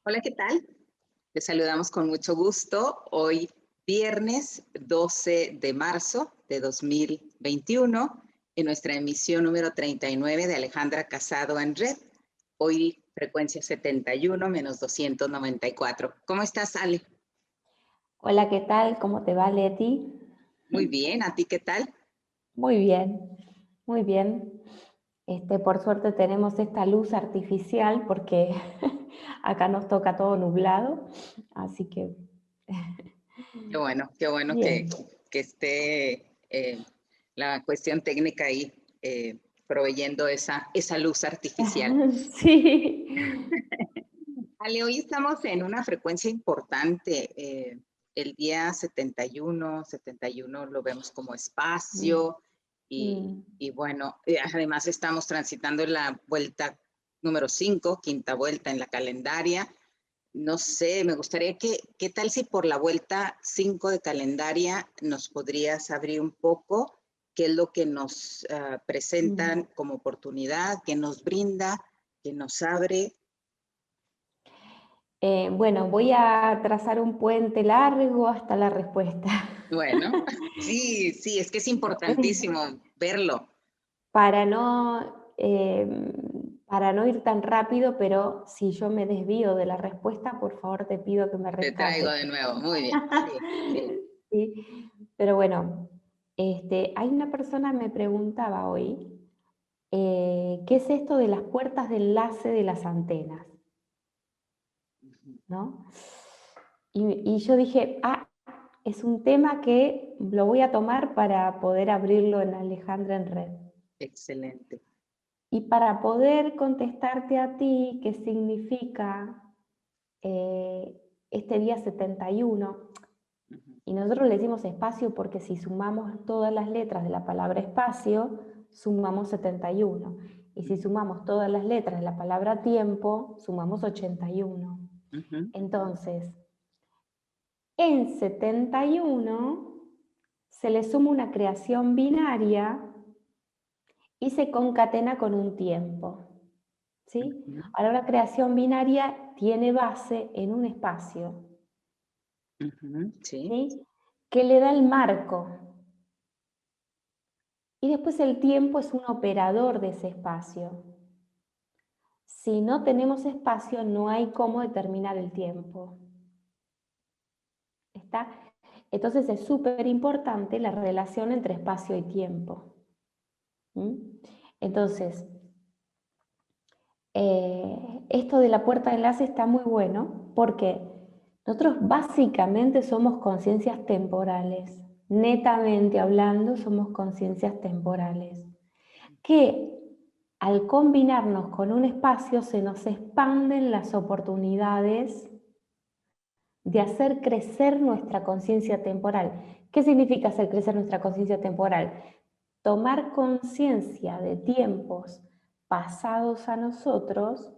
Hola, ¿qué tal? Les saludamos con mucho gusto. Hoy viernes 12 de marzo de 2021 en nuestra emisión número 39 de Alejandra Casado en Red. Hoy frecuencia 71 menos 294. ¿Cómo estás, Ale? Hola, ¿qué tal? ¿Cómo te va, Leti? Muy bien, ¿a ti qué tal? Muy bien, muy bien. Por suerte tenemos esta luz artificial porque acá nos toca todo nublado, así que Qué bueno bien. que esté la cuestión técnica ahí proveyendo esa luz artificial. Sí. Ale, hoy estamos en una frecuencia importante. El día 71 lo vemos como Mm, espacio mm. y bueno, además estamos transitando la vuelta número 5, quinta vuelta en la calendaria. No sé, me gustaría ¿qué tal si por la vuelta 5 de calendaria nos podrías abrir un poco qué es lo que nos presentan como oportunidad, que nos brinda, que nos abre? Bueno, voy a trazar un puente largo hasta la respuesta. Bueno, sí, es que es importantísimo verlo. Para para no ir tan rápido, pero si yo me desvío de la respuesta, por favor te pido que me Te traigo rescates. de nuevo, muy bien, sí. Sí, pero bueno, hay una persona que me preguntaba hoy, ¿qué es esto de las puertas de enlace de las antenas? ¿No? Y yo dije, es un tema que lo voy a tomar para poder abrirlo en Alejandra en Red. Excelente. Y para poder contestarte a ti qué significa este día 71, y nosotros le decimos espacio porque si sumamos todas las letras de la palabra espacio, sumamos 71. Y si sumamos todas las letras de la palabra tiempo, sumamos 81. Entonces, en 71 se le suma una creación binaria y se concatena con un tiempo. ¿Sí? Ahora la creación binaria tiene base en un espacio, Sí. ¿sí? Que le da el marco. Y después el tiempo es un operador de ese espacio. Si no tenemos espacio, no hay cómo determinar el tiempo. ¿Está? Entonces es súper importante la relación entre espacio y tiempo. Entonces, esto de la puerta de enlace está muy bueno porque nosotros básicamente somos conciencias temporales. Netamente hablando, somos conciencias temporales. Que al combinarnos con un espacio se nos expanden las oportunidades de hacer crecer nuestra conciencia temporal. ¿Qué significa hacer crecer nuestra conciencia temporal? Tomar conciencia de tiempos pasados a nosotros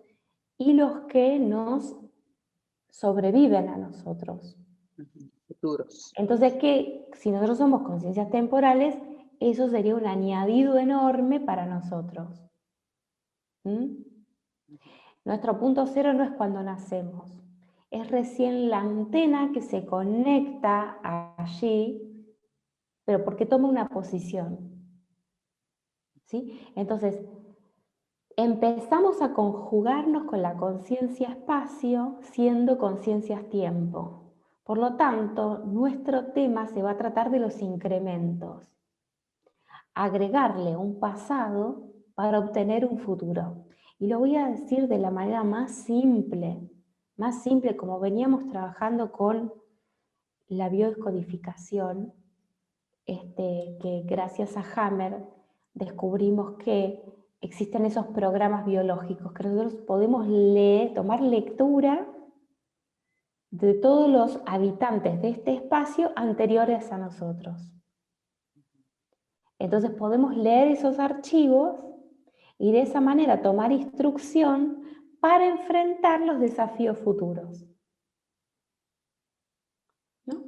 y los que nos sobreviven a nosotros. Futuros. Entonces, si nosotros somos conciencias temporales, eso sería un añadido enorme para nosotros. Nuestro punto cero no es cuando nacemos, es recién la antena que se conecta allí, pero porque toma una posición. ¿Sí? Entonces, empezamos a conjugarnos con la conciencia espacio siendo conciencias tiempo. Por lo tanto, nuestro tema se va a tratar de los incrementos. Agregarle un pasado para obtener un futuro. Y lo voy a decir de la manera más simple como veníamos trabajando con la biodescodificación, que gracias a Hammer descubrimos que existen esos programas biológicos, que nosotros podemos tomar lectura de todos los habitantes de este espacio anteriores a nosotros. Entonces podemos leer esos archivos y de esa manera tomar instrucción para enfrentar los desafíos futuros. ¿No?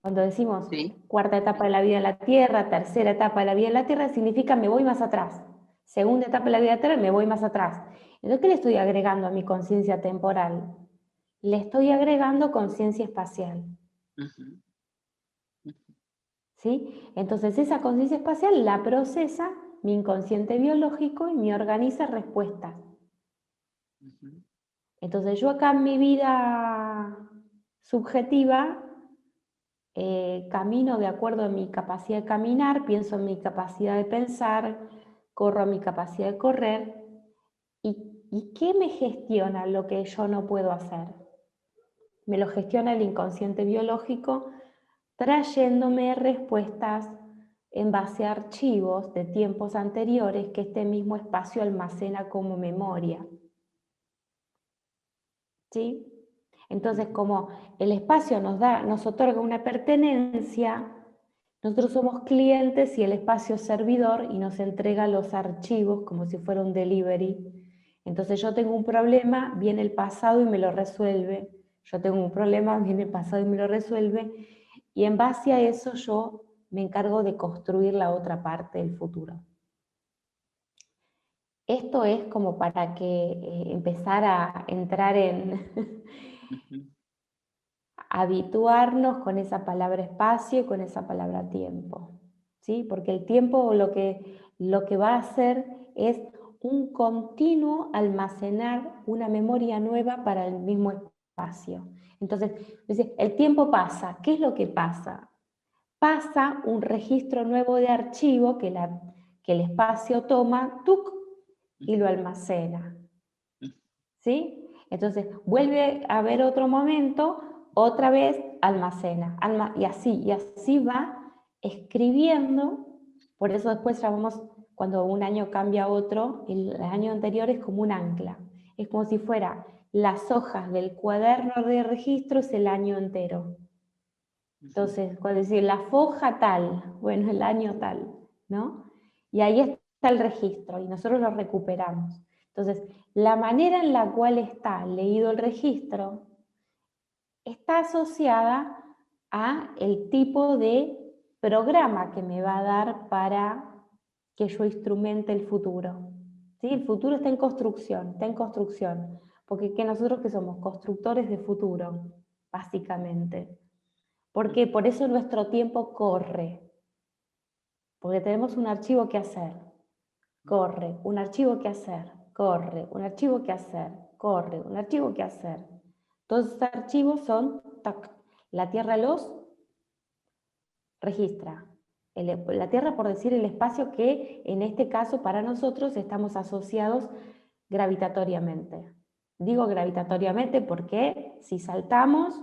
Cuando decimos cuarta etapa de la vida en la Tierra, tercera etapa de la vida en la Tierra, significa me voy más atrás. Segunda etapa de la vida en la Tierra, me voy más atrás. Entonces, ¿qué le estoy agregando a mi conciencia temporal? le estoy agregando conciencia espacial. Ujú. ¿Sí? Entonces esa conciencia espacial la procesa mi inconsciente biológico y me organiza respuestas. Ujú. Entonces yo acá en mi vida subjetiva camino de acuerdo a mi capacidad de caminar, pienso en mi capacidad de pensar, corro a mi capacidad de correr. ¿Y qué me gestiona lo que yo no puedo hacer? Me lo gestiona el inconsciente biológico trayéndome respuestas en base a archivos de tiempos anteriores que este mismo espacio almacena como memoria. ¿Sí? Entonces, como el espacio nos otorga una pertenencia, nosotros somos clientes y el espacio es servidor y nos entrega los archivos como si fuera un delivery. Entonces yo tengo un problema, viene el pasado y me lo resuelve. Yo tengo un problema, viene el pasado y me lo resuelve. Y en base a eso yo me encargo de construir la otra parte del futuro. Esto es como para que empezar a entrar en Ujú. habituarnos con esa palabra espacio y con esa palabra tiempo, ¿sí? Porque el tiempo lo que va a hacer es un continuo almacenar una memoria nueva para el mismo espacio. Entonces, el tiempo pasa. ¿Qué es lo que pasa? Pasa un registro nuevo de archivo que el espacio toma, ¡tuc!, y lo almacena. ¿Sí? Entonces, vuelve a haber otro momento, otra vez almacena, y así va escribiendo. Por eso después llamamos, cuando un año cambia a otro, el año anterior es como un ancla. Es como si fuera las hojas del cuaderno de registros el año entero. Entonces, cuando decir la foja tal, bueno, el año tal, ¿no? Y ahí está el registro y nosotros lo recuperamos. Entonces, la manera en la cual está leído el registro está asociada a el tipo de programa que me va a dar para que yo instrumente el futuro. ¿Sí? El futuro está en construcción, porque que nosotros que somos constructores de futuro, básicamente. Porque por eso nuestro tiempo corre, porque tenemos un archivo que hacer, corre, un archivo que hacer, corre, un archivo que hacer, corre, un archivo que hacer. Todos estos archivos son, tac, la Tierra los registra. La Tierra, por decir, el espacio que en este caso para nosotros estamos asociados gravitatoriamente. Digo gravitatoriamente porque si saltamos,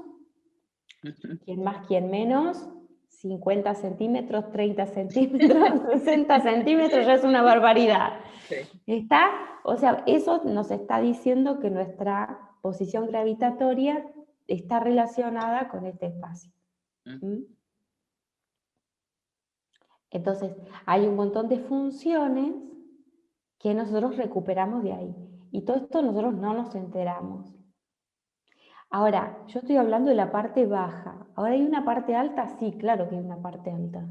quien más, quien menos, 50 centímetros, 30 centímetros, 60 centímetros, ya es una barbaridad. Sí. O sea, eso nos está diciendo que nuestra posición gravitatoria está relacionada con este espacio. ¿Mm? Entonces, hay un montón de funciones que nosotros recuperamos de ahí. Y todo esto nosotros no nos enteramos. Ahora, yo estoy hablando de la parte baja. ¿Ahora hay una parte alta? Sí, claro que hay una parte alta.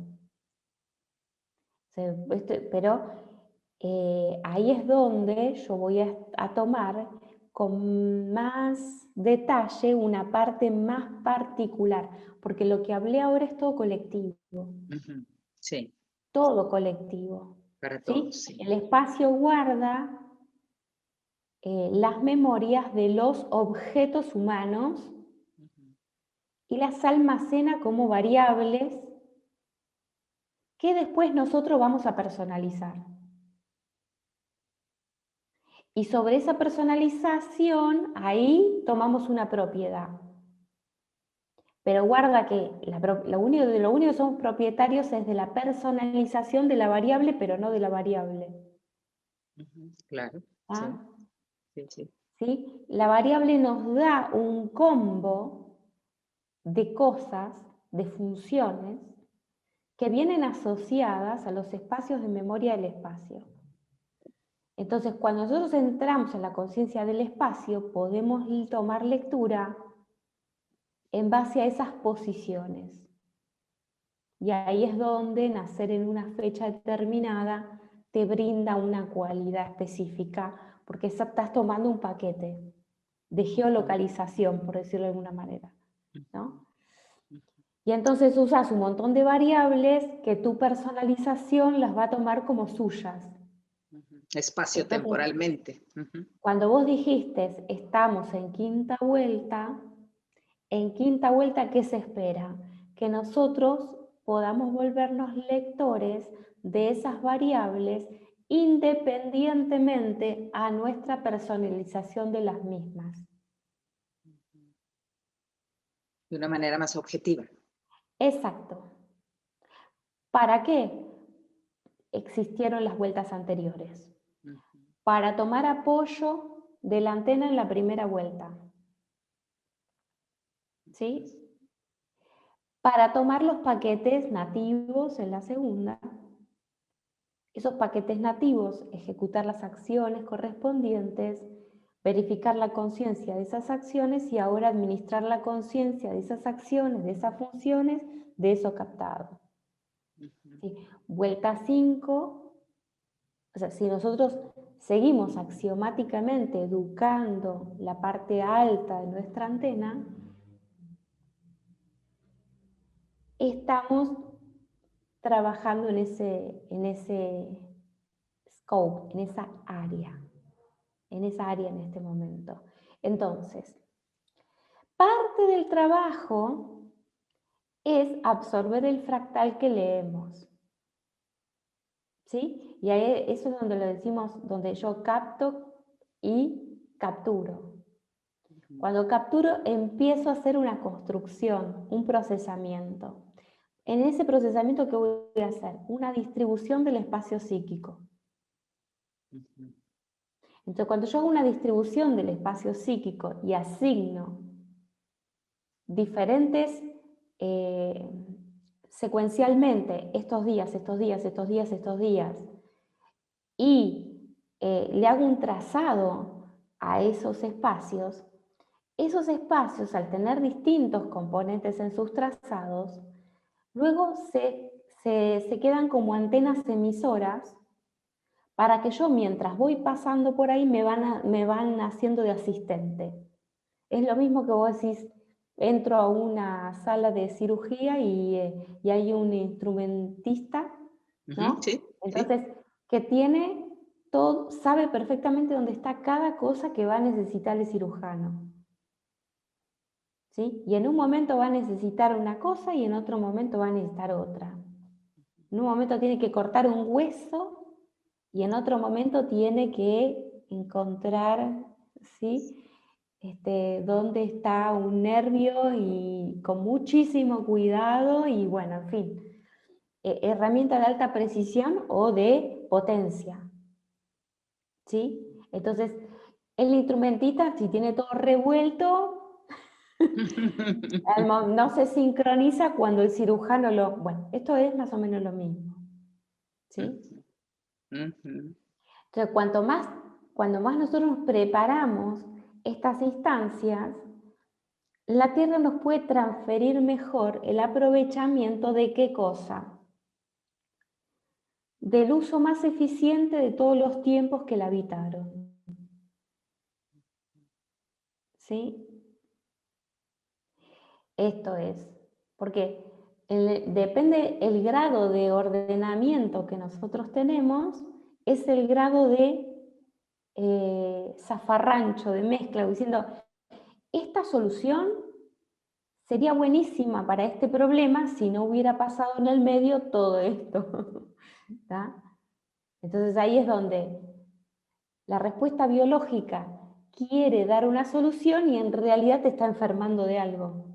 Pero ahí es donde yo voy a tomar con más detalle una parte más particular, porque lo que hablé ahora es todo colectivo, Ujú. Sí, todo colectivo. para todos, ¿Sí? sí. El espacio guarda las memorias de los objetos humanos Ujú. y las almacena como variables que después nosotros vamos a personalizar. Y sobre esa personalización, ahí tomamos una propiedad. Pero guarda que lo único que somos propietarios es de la personalización de la variable, pero no de la variable. Ujú. Claro, ¿Ah? sí, sí, sí. ¿Sí? La variable nos da un combo de cosas, de funciones, que vienen asociadas a los espacios de memoria del espacio. Entonces, cuando nosotros entramos en la conciencia del espacio, podemos tomar lectura en base a esas posiciones. Y ahí es donde nacer en una fecha determinada te brinda una cualidad específica, porque estás tomando un paquete. de geolocalización, por decirlo de alguna manera, ¿no? Y entonces usas un montón de variables que tu personalización las va a tomar como suyas. Espacio temporalmente. Cuando vos dijiste, estamos en quinta vuelta, ¿qué se espera? Que nosotros podamos volvernos lectores de esas variables independientemente a nuestra personalización de las mismas. De una manera más objetiva. Exacto. ¿Para qué existieron las vueltas anteriores? Para tomar apoyo de la antena en la primera vuelta. ¿Sí? Para tomar los paquetes nativos en la segunda. Esos paquetes nativos, ejecutar las acciones correspondientes, verificar la conciencia de esas acciones y ahora administrar la conciencia de esas acciones, de esas funciones, de eso captado. ¿Sí? Vuelta 5, o sea, si nosotros seguimos axiomáticamente educando la parte alta de nuestra antena, estamos trabajando en ese scope, en esa área en este momento. Entonces, parte del trabajo es absorber el fractal que leemos. ¿Sí? Y ahí, eso es donde lo decimos, donde yo capto y capturo. Cuando capturo, empiezo a hacer una construcción, un procesamiento. En ese procesamiento, ¿qué voy a hacer? Una distribución del espacio psíquico. Entonces, cuando yo hago una distribución del espacio psíquico y asigno diferentes, secuencialmente, estos días, y le hago un trazado a esos espacios, al tener distintos componentes en sus trazados, luego se quedan como antenas emisoras para que yo, mientras voy pasando por ahí, me van haciendo de asistente. Es lo mismo que vos decís, entro a una sala de cirugía y hay un instrumentista, ¿no? Sí, entonces, que tiene todo, sabe perfectamente dónde está cada cosa que va a necesitar el cirujano. ¿Sí? Y en un momento va a necesitar una cosa y en otro momento va a necesitar otra. En un momento tiene que cortar un hueso y en otro momento tiene que encontrar, ¿sí? Dónde está un nervio y con muchísimo cuidado y bueno, en fin, herramienta de alta precisión o de potencia, ¿sí? Entonces, el instrumentista, si tiene todo revuelto, no se sincroniza cuando el cirujano lo... Bueno, esto es más o menos lo mismo, ¿sí? Entonces, cuando más nosotros preparamos estas instancias, la Tierra nos puede transferir mejor el aprovechamiento de ¿qué cosa? Del uso más eficiente de todos los tiempos que la habitaron. ¿Sí? Esto es, porque depende el grado de ordenamiento que nosotros tenemos, es el grado de zafarrancho, de mezcla, diciendo, esta solución sería buenísima para este problema si no hubiera pasado en el medio todo esto. ¿Tá? Entonces ahí es donde la respuesta biológica quiere dar una solución y en realidad te está enfermando de algo.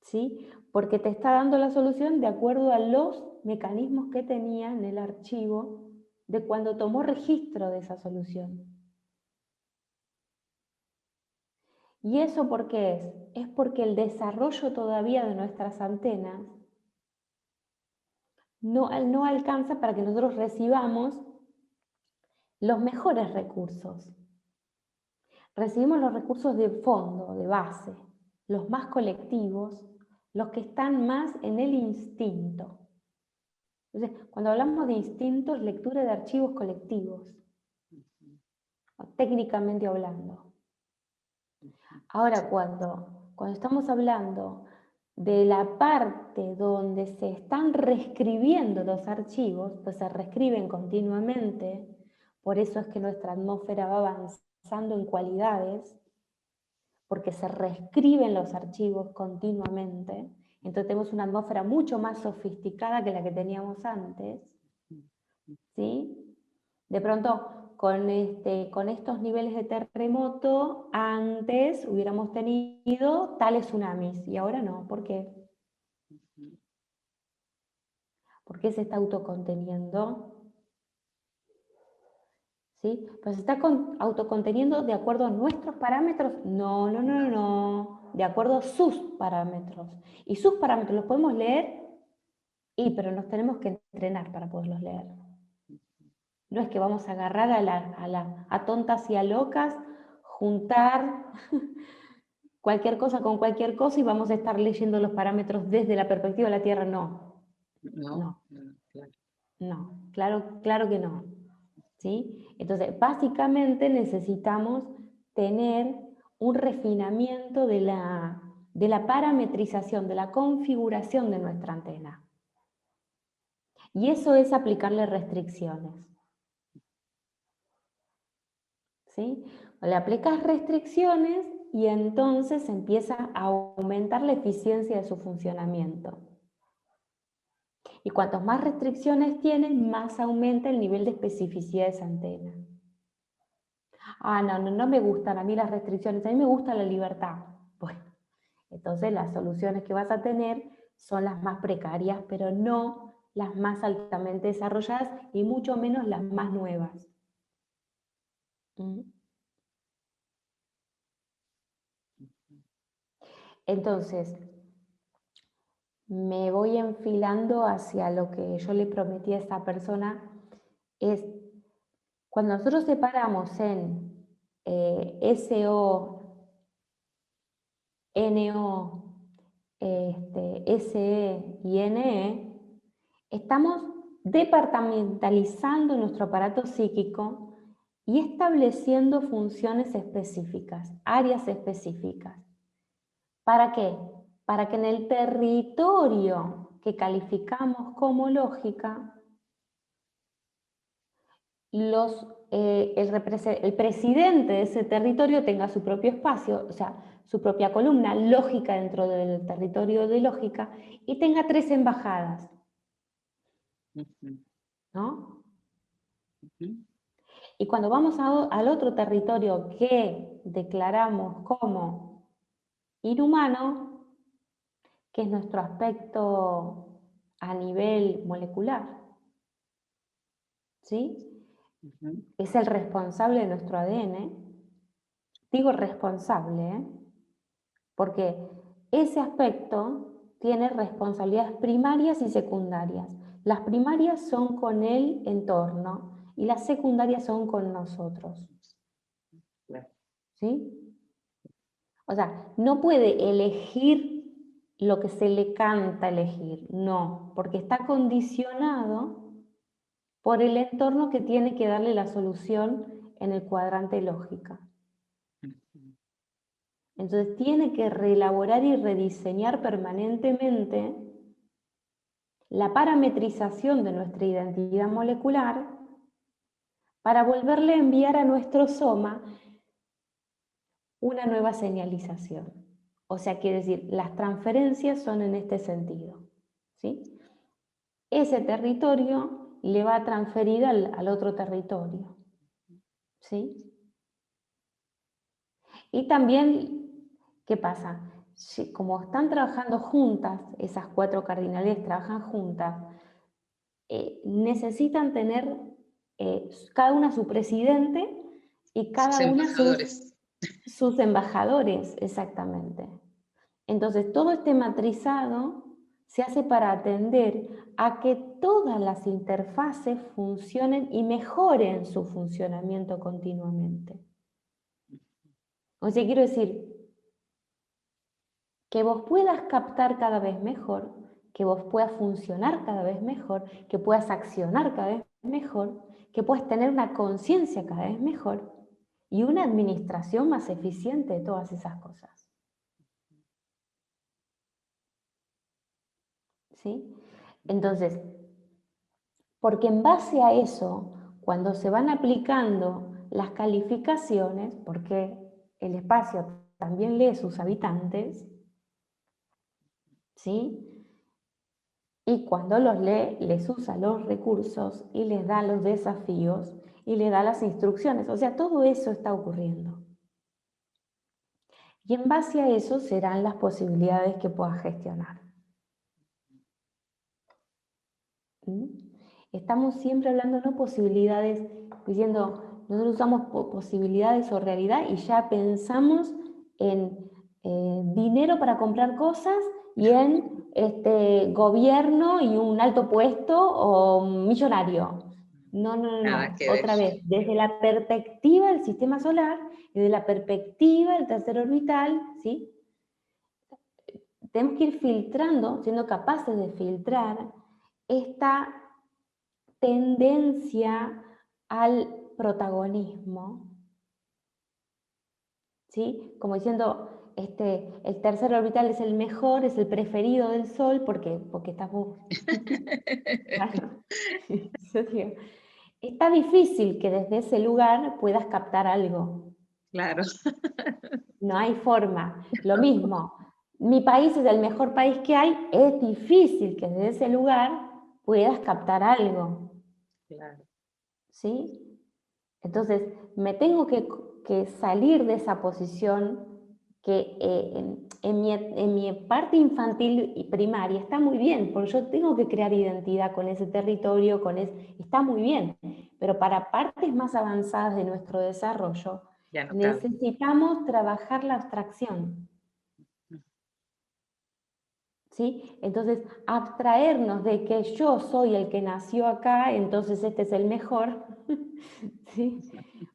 ¿Sí? Porque te está dando la solución de acuerdo a los mecanismos que tenía en el archivo de cuando tomó registro de esa solución. ¿Y eso por qué es? Es porque el desarrollo todavía de nuestras antenas no alcanza para que nosotros recibamos los mejores recursos. Recibimos los recursos de fondo, de base, los más colectivos, los que están más en el instinto. Entonces, cuando hablamos de instinto, es lectura de archivos colectivos, técnicamente hablando. Ahora, cuando estamos hablando de la parte donde se están reescribiendo los archivos, pues se reescriben continuamente, por eso es que nuestra atmósfera va avanzando en cualidades, porque se reescriben los archivos continuamente, entonces tenemos una atmósfera mucho más sofisticada que la que teníamos antes, ¿sí? De pronto, con estos niveles de terremoto, antes hubiéramos tenido tales tsunamis, y ahora no. ¿Por qué? ¿Por qué se está autoconteniendo? ¿Sí? ¿Pero se está autoconteniendo de acuerdo a nuestros parámetros? No, no, no, no, de acuerdo a sus parámetros. Y sus parámetros los podemos leer, pero nos tenemos que entrenar para poderlos leer. No es que vamos a agarrar a tontas y a locas, juntar cualquier cosa con cualquier cosa y vamos a estar leyendo los parámetros desde la perspectiva de la Tierra. No, No, no, claro que no. ¿Sí? Entonces, básicamente necesitamos tener un refinamiento de la parametrización, de la configuración de nuestra antena. Y eso es aplicarle restricciones. ¿Sí? Le aplicas restricciones y entonces empieza a aumentar la eficiencia de su funcionamiento. Y cuantos más restricciones tienen, más aumenta el nivel de especificidad de esa antena. Ah, no me gustan a mí las restricciones, a mí me gusta la libertad. Bueno, entonces las soluciones que vas a tener son las más precarias, pero no las más altamente desarrolladas y mucho menos las más nuevas. Entonces, me voy enfilando hacia lo que yo le prometí a esta persona, es cuando nosotros separamos en SO, NO, SE y NE, estamos departamentalizando nuestro aparato psíquico y estableciendo funciones específicas, áreas específicas. ¿Para qué? Para que en el territorio que calificamos como lógica, el presidente de ese territorio tenga su propio espacio, o sea, su propia columna lógica dentro del territorio de lógica y tenga 3 embajadas, ¿no? Y cuando vamos al otro territorio que declaramos como inhumano, que es nuestro aspecto a nivel molecular, ¿sí? Es el responsable de nuestro ADN. Digo responsable, ¿eh? Porque ese aspecto tiene responsabilidades primarias y secundarias. Las primarias son con el entorno y las secundarias son con nosotros. ¿Sí? O sea, no puede elegir lo que se le canta elegir, no, porque está condicionado por el entorno que tiene que darle la solución en el cuadrante lógica. Entonces tiene que reelaborar y rediseñar permanentemente la parametrización de nuestra identidad molecular para volverle a enviar a nuestro soma una nueva señalización. O sea, quiere decir, las transferencias son en este sentido, ¿sí? Ese territorio le va a transferir al otro territorio, ¿sí? Y también, ¿qué pasa? Como están trabajando juntas, esas 4 cardinales trabajan juntas, necesitan tener cada una su presidente y cada una sus embajadores, exactamente. Entonces, todo este matrizado se hace para atender a que todas las interfaces funcionen y mejoren su funcionamiento continuamente. O sea, quiero decir, que vos puedas captar cada vez mejor, que vos puedas funcionar cada vez mejor, que puedas accionar cada vez mejor, que puedas tener una conciencia cada vez mejor y una administración más eficiente de todas esas cosas. ¿Sí? Entonces, porque en base a eso, cuando se van aplicando las calificaciones, porque el espacio también lee sus habitantes, ¿sí? Y cuando los lee, les usa los recursos y les da los desafíos y les da las instrucciones. O sea, todo eso está ocurriendo. Y en base a eso serán las posibilidades que puedas gestionar. ¿Mm? Estamos siempre hablando, no posibilidades, diciendo, nosotros usamos posibilidades o realidad y ya pensamos en dinero para comprar cosas y en gobierno y un alto puesto o millonario. No, no, no, Nada no. que ver. Otra vez, desde la perspectiva del sistema solar y de la perspectiva del tercer orbital, ¿sí? Tenemos que ir filtrando, siendo capaces de filtrar esta tendencia al protagonismo, ¿sí? Como diciendo, el tercer orbital es el mejor, es el preferido del Sol, porque estás vos. Claro. Yo digo, está difícil que desde ese lugar puedas captar algo. Claro. No hay forma. Lo mismo, mi país es el mejor país que hay, es difícil que desde ese lugar puedas captar algo. Claro. ¿Sí? Entonces, me tengo que salir de esa posición que en mi parte infantil y primaria está muy bien, porque yo tengo que crear identidad con ese territorio, está muy bien, pero para partes más avanzadas de nuestro desarrollo, Ya no cabe. necesitamos trabajar la abstracción. ¿Sí? Entonces, abstraernos de que yo soy el que nació acá, entonces este es el mejor, ¿sí?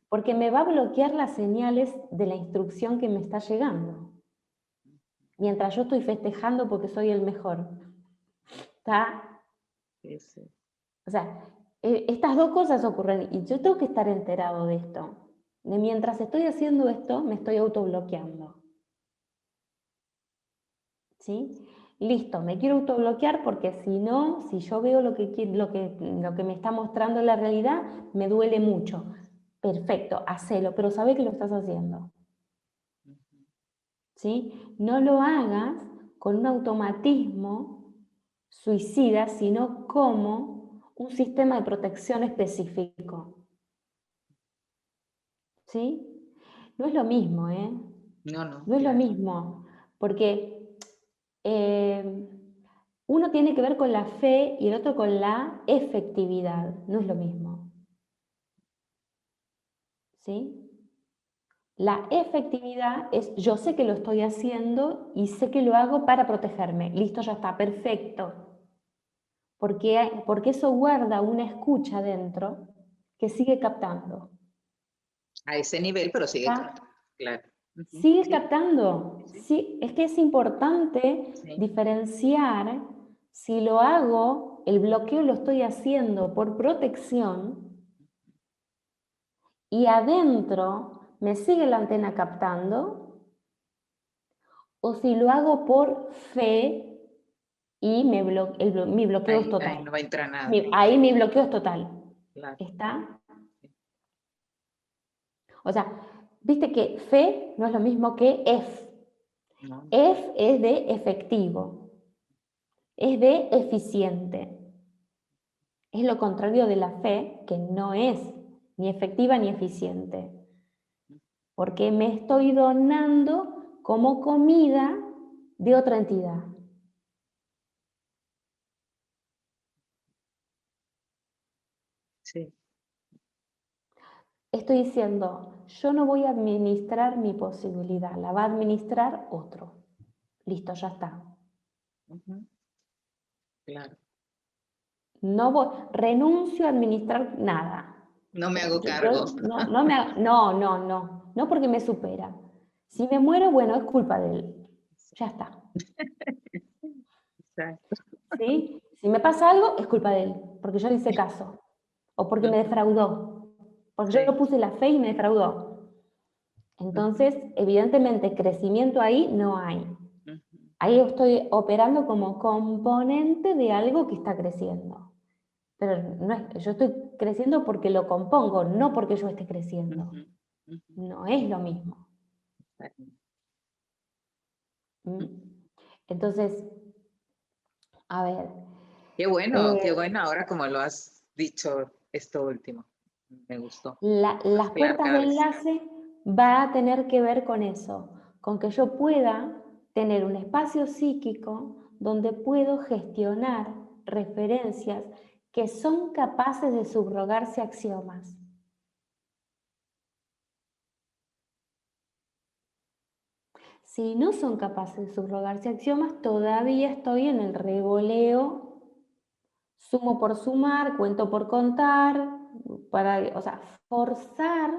Porque me va a bloquear las señales de la instrucción que me está llegando. Mientras yo estoy festejando porque soy el mejor. ¿Está? Sí, sí. O sea, estas dos cosas ocurren y yo tengo que estar enterado de esto. De mientras estoy haciendo esto, me estoy autobloqueando. ¿Sí? Listo, me quiero autobloquear porque si no, si yo veo lo que me está mostrando la realidad, me duele mucho. Perfecto, hacelo, pero sabe que lo estás haciendo. ¿Sí? No lo hagas con un automatismo suicida, sino como un sistema de protección específico. ¿Sí? No es lo mismo, ¿eh? No, no, No es lo claro. mismo, porque uno tiene que ver con la fe y el otro con la efectividad, no es lo mismo. ¿Sí? La efectividad es yo sé que lo estoy haciendo y sé que lo hago para protegerme. Listo, ya está, perfecto. Porque eso guarda una escucha dentro que sigue captando. A ese nivel, pero sigue ¿Está? captando. Claro. Ujú. Sigue Sí, captando. sí, Sí, es que es importante sí. diferenciar si lo hago, el bloqueo lo estoy haciendo por protección y adentro me sigue la antena captando, o si lo hago por fe y mi bloqueo es Ahí total. no va a entrar nada. Ahí mi bloqueo es total. Claro. ¿Está? O sea, viste que fe no es lo mismo que F. No. F es de efectivo, es de eficiente. Es lo contrario de la fe, que no es ni efectiva ni eficiente. Porque me estoy donando como comida de otra entidad. Sí. Estoy diciendo, yo no voy a administrar mi posibilidad, la va a administrar otro. Listo, ya está. Ujú. Claro. Renuncio a administrar nada. No me hago cargo. No porque me supera. Si me muero, bueno, es culpa de él. Ya está. Exacto. ¿Sí? Si me pasa algo, es culpa de él, porque yo le hice caso. O porque me Ujú. defraudó. Porque yo Sí. puse la fe y me defraudó. Entonces, evidentemente, crecimiento ahí no hay. Ujú. Ahí estoy operando como componente de algo que está creciendo. Pero no es, yo estoy creciendo porque lo compongo, no porque yo esté creciendo. Ujú. Ujú. No es lo mismo. ¿Mm? Entonces, a ver. Qué bueno ahora como lo has dicho esto último. Me gustó. Más Las claro puertas cada de vez. enlace va a tener que ver con eso, con que yo pueda tener un espacio psíquico donde puedo gestionar referencias que son capaces de subrogarse axiomas. Si no son capaces de subrogarse axiomas, todavía estoy en el revoleo, sumo por sumar, cuento por contar, o sea, forzar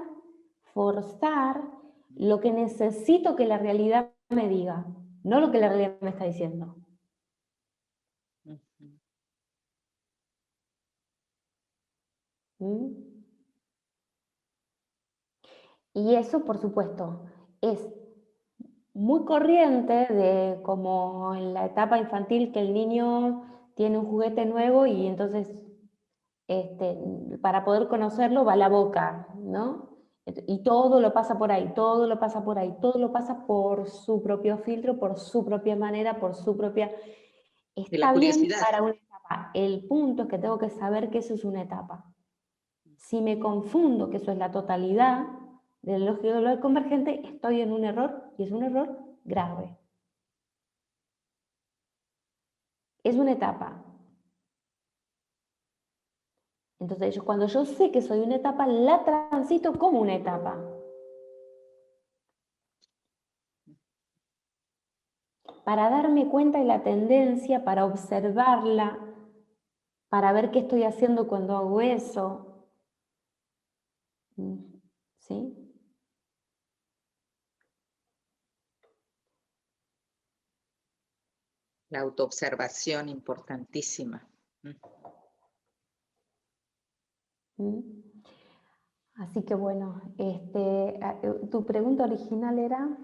lo que necesito que la realidad me diga, no lo que la realidad me está diciendo. Ujú. ¿Mm? Y eso, por supuesto, es muy corriente de como en la etapa infantil que el niño tiene un juguete nuevo y entonces para poder conocerlo va a la boca, ¿no? Y todo lo pasa por ahí, todo lo pasa por ahí, todo lo pasa por su propio filtro, por su propia manera, por su propia... De la Está bien curiosidad. para una etapa. El punto es que tengo que saber que eso es una etapa. Si me confundo que eso es la totalidad del lógico dolor convergente, estoy en un error y es un error grave. Es una etapa. Entonces, cuando yo sé que soy una etapa, la transito como una etapa. Para darme cuenta de la tendencia, para observarla, para ver qué estoy haciendo cuando hago eso. ¿Sí? La autoobservación importantísima. ¿Mm? Así que bueno, tu pregunta original era...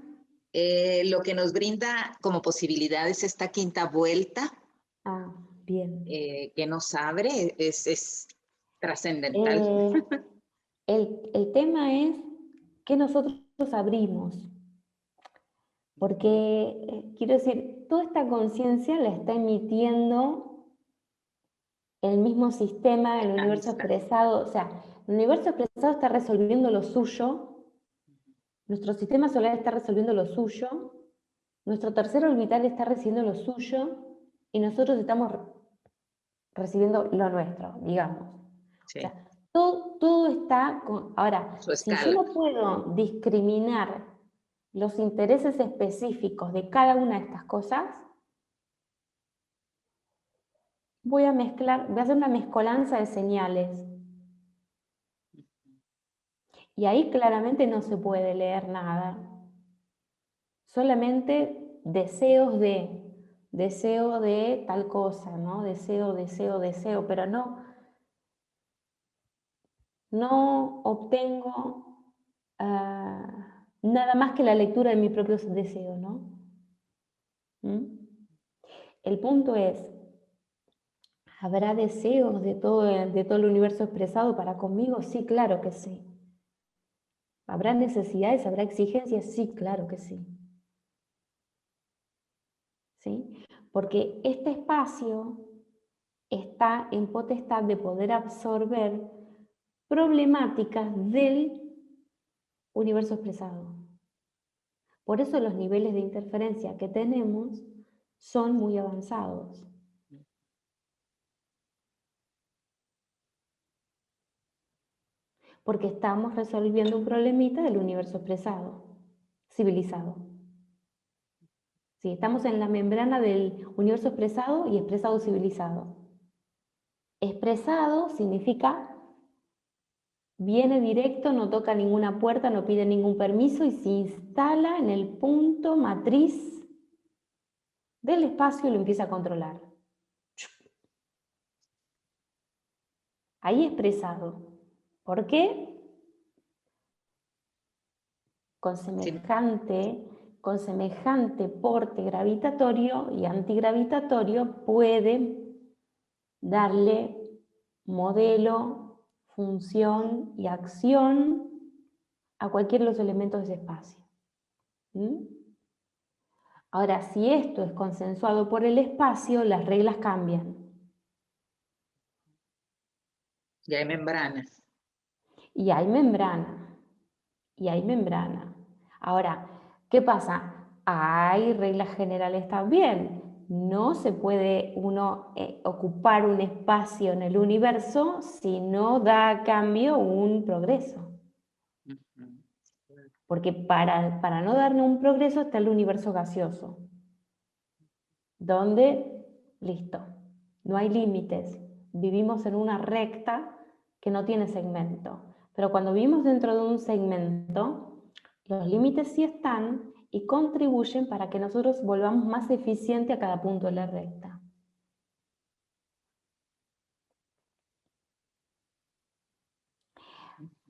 Lo que nos brinda como posibilidades esta quinta vuelta Ah, bien. que nos abre es trascendental. Eh, el tema es que nosotros abrimos, porque quiero decir, toda esta conciencia la está emitiendo el mismo sistema, el Ahí universo está. expresado, o sea, el universo expresado está resolviendo lo suyo, nuestro sistema solar está resolviendo lo suyo, nuestro tercer orbital está recibiendo lo suyo y nosotros estamos recibiendo lo nuestro, digamos. O Sí, sea, todo está... Ahora, su si yo escala. no puedo discriminar los intereses específicos de cada una de estas cosas, voy a hacer una mezcolanza de señales. Y ahí claramente no se puede leer nada. Solamente deseo de tal cosa, ¿no? Deseo, pero no obtengo nada más que la lectura de mi propio deseo, ¿no? ¿Mm? El punto es, ¿habrá deseos de todo el universo expresado para conmigo? Sí, claro que sí. ¿Habrá necesidades? ¿Habrá exigencias? Sí, claro que sí. ¿Sí? Porque este espacio está en potestad de poder absorber problemáticas del universo expresado. Por eso los niveles de interferencia que tenemos son muy avanzados. Porque estamos resolviendo un problemita del universo expresado, civilizado. Sí, estamos en la membrana del universo expresado y expresado civilizado. Expresado significa viene directo, no toca ninguna puerta, no pide ningún permiso y se instala en el punto matriz del espacio y lo empieza a controlar. Ahí expresado. ¿Por qué? con Sí. con semejante porte gravitatorio y antigravitatorio puede darle modelo, función y acción a cualquiera de los elementos de ese espacio. ¿Mm? Ahora, si esto es consensuado por el espacio, las reglas cambian. Y hay membranas. Y hay membrana. Y hay membrana. Ahora, ¿qué pasa? Hay reglas generales también. No se puede uno ocupar un espacio en el universo si no da a cambio un progreso. Ujú. Porque para no darle un progreso está el universo gaseoso, donde, listo, no hay límites. Vivimos en una recta que no tiene segmento. Pero cuando vivimos dentro de un segmento, los límites sí están y contribuyen para que nosotros volvamos más eficiente a cada punto de la recta.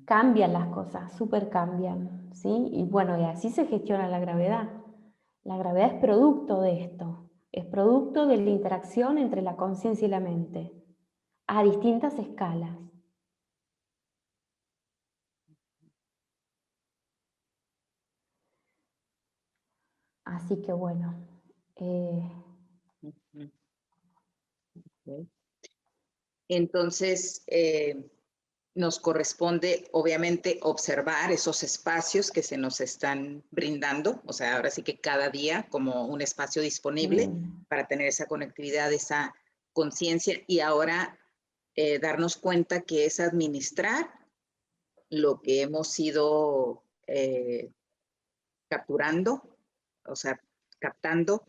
Cambian las cosas, súper cambian, ¿sí? Y bueno, y así se gestiona la gravedad. La gravedad es producto de esto, es producto de la interacción entre la conciencia y la mente, a distintas escalas. Así que bueno, Ujú. Ok. Entonces, nos corresponde obviamente observar esos espacios que se nos están brindando, o sea, ahora sí que cada día como un espacio disponible para tener esa conectividad, esa conciencia y ahora darnos cuenta que es administrar lo que hemos ido capturando, o sea, captando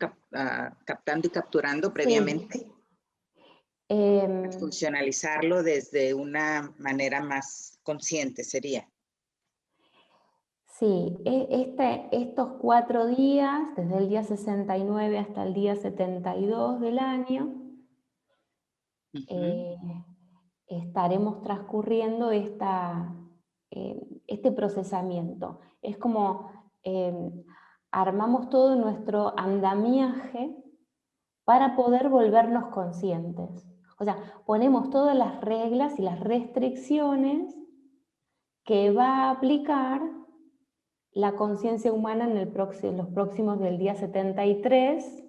y capturando sí. previamente, funcionalizarlo desde una manera más consciente sería. Sí, estos 4 días, desde el día 69 hasta el día 72 del año, Ujú. estaremos transcurriendo este procesamiento. Es como armamos todo nuestro andamiaje para poder volvernos conscientes. O sea, ponemos todas las reglas y las restricciones que va a aplicar la conciencia humana en los próximos del día 73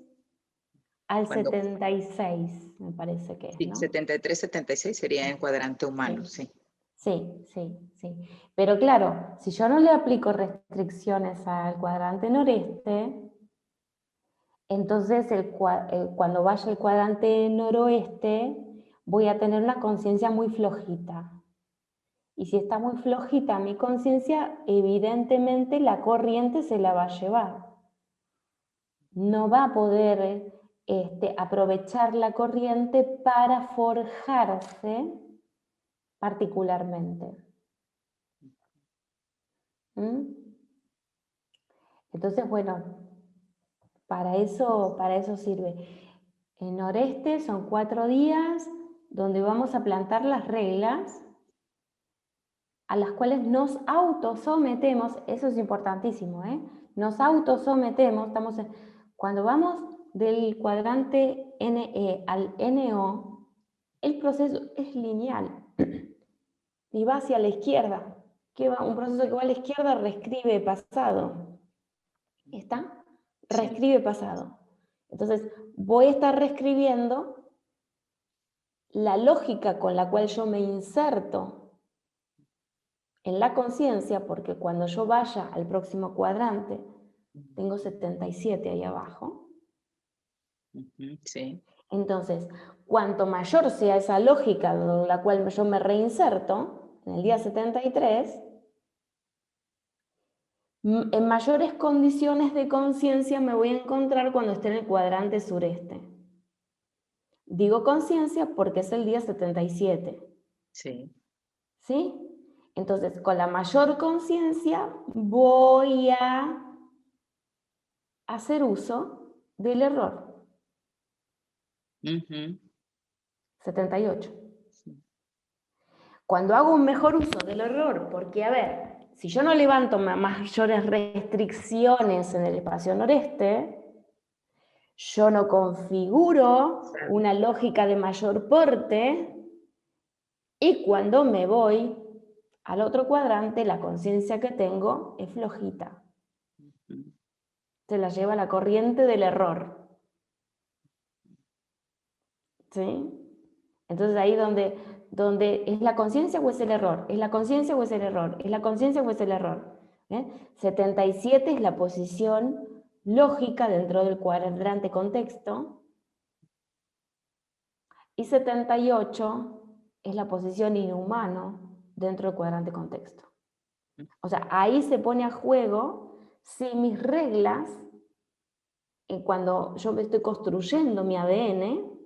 al Cuando 76, me parece que es, sí, ¿no? 73, 76 sería en cuadrante humano, Sí, sí. sí. Pero claro, si yo no le aplico restricciones al cuadrante noreste, entonces cuando vaya el cuadrante noroeste, voy a tener una conciencia muy flojita. Y si está muy flojita mi conciencia, evidentemente la corriente se la va a llevar. No va a poder aprovechar la corriente para forjarse particularmente. ¿Mm? Entonces, bueno, para eso sirve. En noreste son 4 días donde vamos a plantar las reglas a las cuales nos autosometemos, eso es importantísimo, ¿eh? Nos autosometemos, cuando vamos del cuadrante NE al NO, el proceso es lineal y va hacia la izquierda. Un proceso que va a la izquierda reescribe pasado. ¿Está? Sí. Reescribe pasado. Entonces, voy a estar reescribiendo la lógica con la cual yo me inserto en la conciencia, porque cuando yo vaya al próximo cuadrante, tengo 77 ahí abajo. Ujú, sí. Entonces, cuanto mayor sea esa lógica con la cual yo me reinserto, en el día 73, en mayores condiciones de conciencia me voy a encontrar cuando esté en el cuadrante sureste. Digo conciencia porque es el día 77. Sí. ¿Sí? Entonces, con la mayor conciencia voy a hacer uso del error. Ujú, 78. sí. Cuando hago un mejor uso del error, porque a ver, Si yo no levanto mayores restricciones en el espacio noreste, yo no configuro una lógica de mayor porte, y cuando me voy al otro cuadrante, la conciencia que tengo es flojita. Se la lleva la corriente del error. ¿Sí? Entonces ahí donde es la conciencia o es el error, es la conciencia o es el error, es la conciencia o es el error. 77 es la posición lógica dentro del cuadrante contexto, y 78 es la posición inhumano dentro del cuadrante contexto. O sea, ahí se pone a juego si mis reglas, cuando yo me estoy construyendo mi ADN,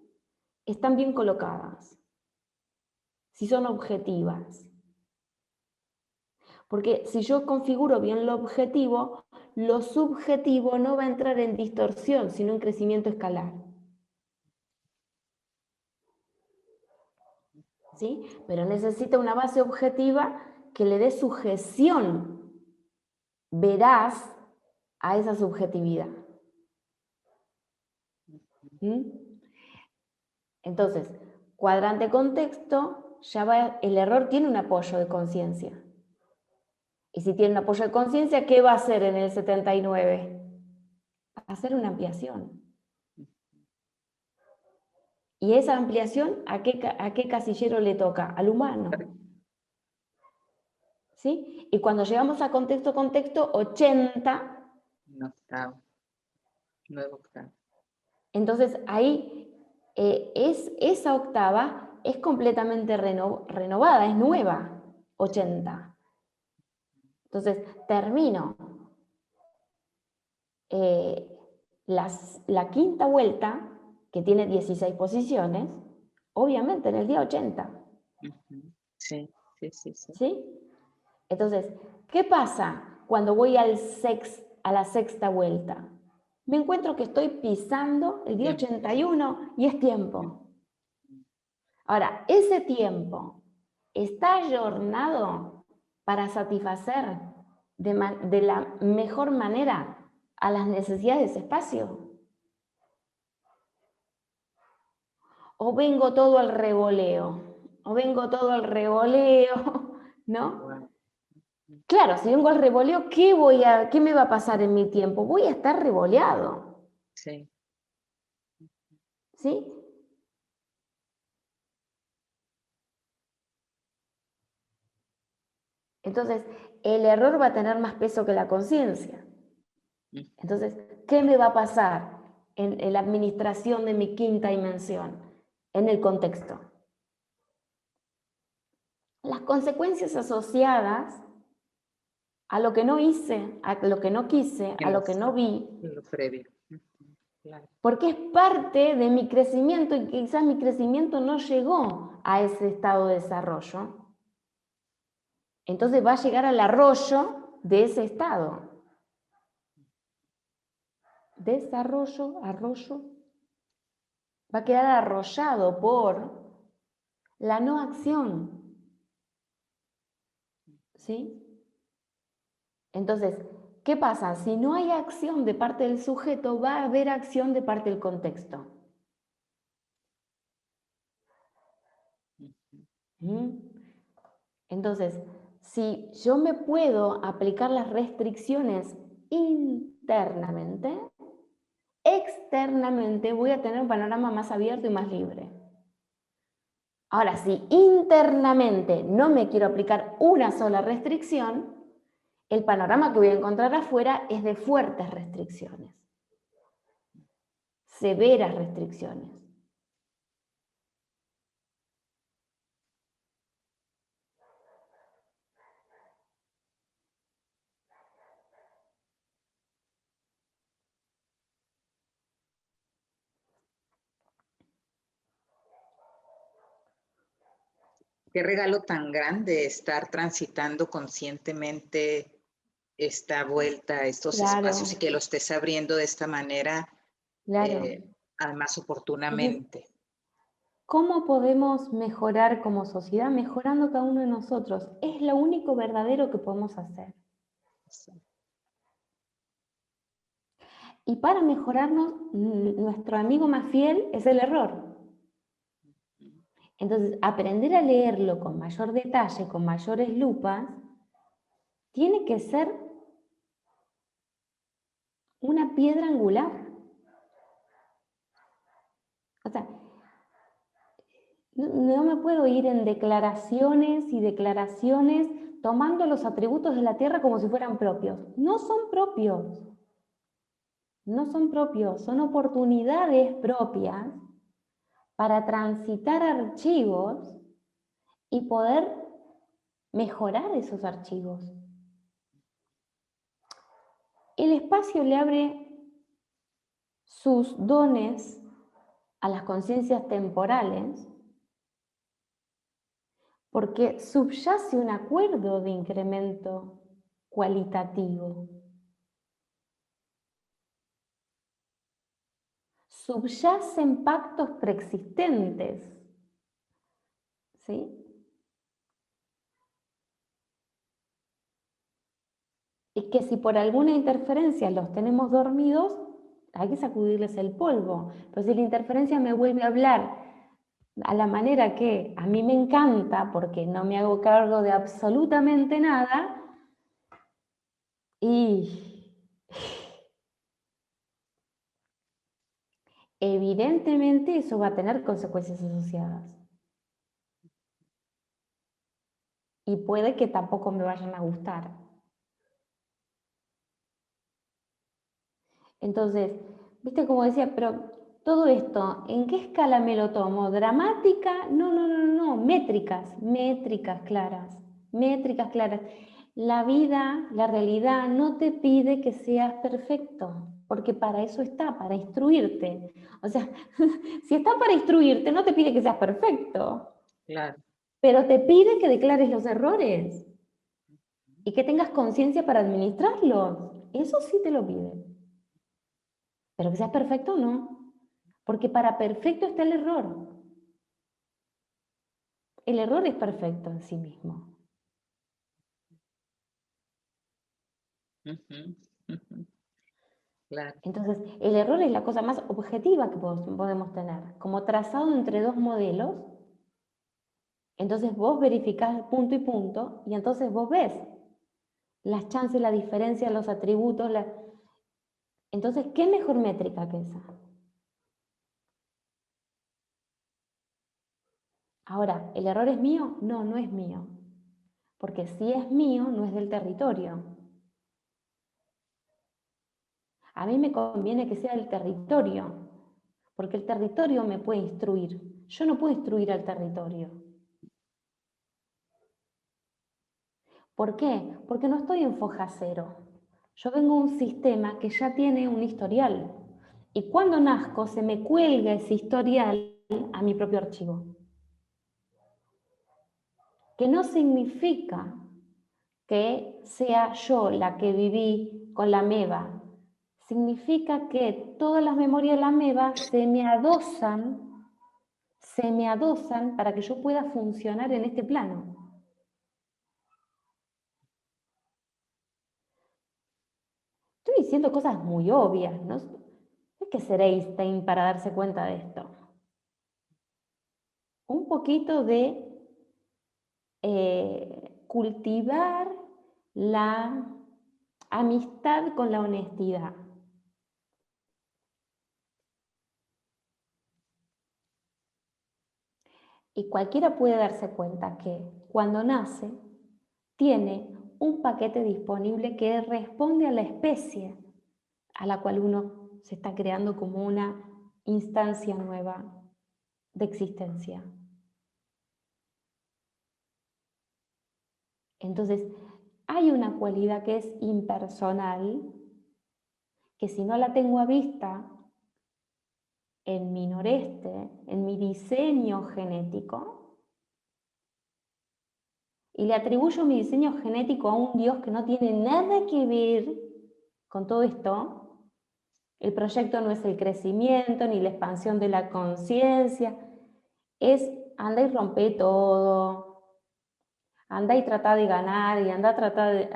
están bien colocadas, si son objetivas. Porque si yo configuro bien lo objetivo, lo subjetivo no va a entrar en distorsión, sino en crecimiento escalar. ¿Sí? Pero necesita una base objetiva que le dé sujeción veraz a esa subjetividad. ¿Mm? Entonces, cuadrante contexto, ya va, el error tiene un apoyo de conciencia. Y si tiene un apoyo de conciencia, ¿qué va a hacer en el 79? Va a hacer una ampliación. ¿Y esa ampliación a qué casillero le toca? Al humano. ¿Sí? Y cuando llegamos a contexto, 80. Un octavo. 9 octavos. Entonces ahí esa octava es completamente renovada, es nueva, 80. Entonces termino la quinta vuelta, que tiene 16 posiciones, obviamente en el día 80. Sí, sí, sí, sí. ¿Sí? Entonces, ¿qué pasa cuando voy a la sexta vuelta? Me encuentro que estoy pisando el día 81 y es tiempo. Ahora, ese tiempo está ayornado para satisfacer de la mejor manera a las necesidades de ese espacio. O vengo todo al revoleo, ¿no? Claro, si vengo al revoleo, ¿qué me va a pasar en mi tiempo? Voy a estar revoleado. Sí. ¿Sí? Entonces, el error va a tener más peso que la conciencia. Entonces, ¿qué me va a pasar en la administración de mi quinta dimensión? En el contexto. Las consecuencias asociadas a lo que no hice, a lo que no quise, a lo que no vi. En lo previo. Claro. Porque es parte de mi crecimiento y quizás mi crecimiento no llegó a ese estado de desarrollo. Entonces va a llegar al arroyo de ese estado. Desarrollo, arroyo. Va a quedar arrollado por la no acción. ¿Sí? Entonces, ¿qué pasa? Si no hay acción de parte del sujeto, va a haber acción de parte del contexto. Entonces, si yo me puedo aplicar las restricciones internamente, externamente voy a tener un panorama más abierto y más libre. Ahora, si internamente no me quiero aplicar una sola restricción, el panorama que voy a encontrar afuera es de fuertes restricciones, severas restricciones. Qué regalo tan grande estar transitando conscientemente esta vuelta, estos espacios, y que lo estés abriendo de esta manera, además oportunamente. ¿Cómo podemos mejorar como sociedad? Mejorando cada uno de nosotros. Es lo único verdadero que podemos hacer. Y para mejorarnos, nuestro amigo más fiel es el error. Entonces, aprender a leerlo con mayor detalle, con mayores lupas, tiene que ser una piedra angular. O sea, no me puedo ir en declaraciones y declaraciones tomando los atributos de la tierra como si fueran propios. No son propios. No son propios, son oportunidades propias para transitar archivos y poder mejorar esos archivos. El espacio le abre sus dones a las conciencias temporales porque subyace un acuerdo de incremento cualitativo. Subyacen pactos preexistentes, ¿sí? Y que si por alguna interferencia los tenemos dormidos, hay que sacudirles el polvo. Pero si la interferencia me vuelve a hablar a la manera que a mí me encanta, porque no me hago cargo de absolutamente nada, y evidentemente eso va a tener consecuencias asociadas. Y puede que tampoco me vayan a gustar. Entonces, viste como decía, pero todo esto, ¿en qué escala me lo tomo? ¿Dramática? No, métricas claras, métricas claras. La vida, la realidad no te pide que seas perfecto, porque para eso está, para instruirte. O sea, si está para instruirte, no te pide que seas perfecto. Claro. Pero te pide que declares los errores y que tengas conciencia para administrarlos. Eso sí te lo pide. Pero que seas perfecto, no. Porque para perfecto está el error. El error es perfecto en sí mismo. Claro. Entonces, el error es la cosa más objetiva que podemos tener. Como trazado entre dos modelos, entonces vos verificás punto y punto, y entonces vos ves las chances, la diferencia, los atributos. Entonces, ¿qué mejor métrica que esa? Ahora, ¿el error es mío? No, no es mío. Porque si es mío, no es del territorio. A mí me conviene que sea del territorio, porque el territorio me puede instruir. Yo no puedo instruir al territorio. ¿Por qué? Porque no estoy en foja cero. Yo vengo de un sistema que ya tiene un historial. Y cuando nazco se me cuelga ese historial a mi propio archivo. Que no significa que sea yo la que viví con la ameba. Significa que todas las memorias de la ameba se me adosan para que yo pueda funcionar en este plano. Estoy diciendo cosas muy obvias, ¿no? Hay que ser Einstein para darse cuenta de esto. Un poquito de cultivar la amistad con la honestidad. Y cualquiera puede darse cuenta que cuando nace tiene un paquete disponible que responde a la especie a la cual uno se está creando como una instancia nueva de existencia. Entonces, hay una cualidad que es impersonal, que si no la tengo a vista en mi noreste, en mi diseño genético, y le atribuyo mi diseño genético a un Dios que no tiene nada que ver con todo esto, el proyecto no es el crecimiento ni la expansión de la conciencia, es anda y rompe todo, anda y trata de ganar, y anda a tratar de,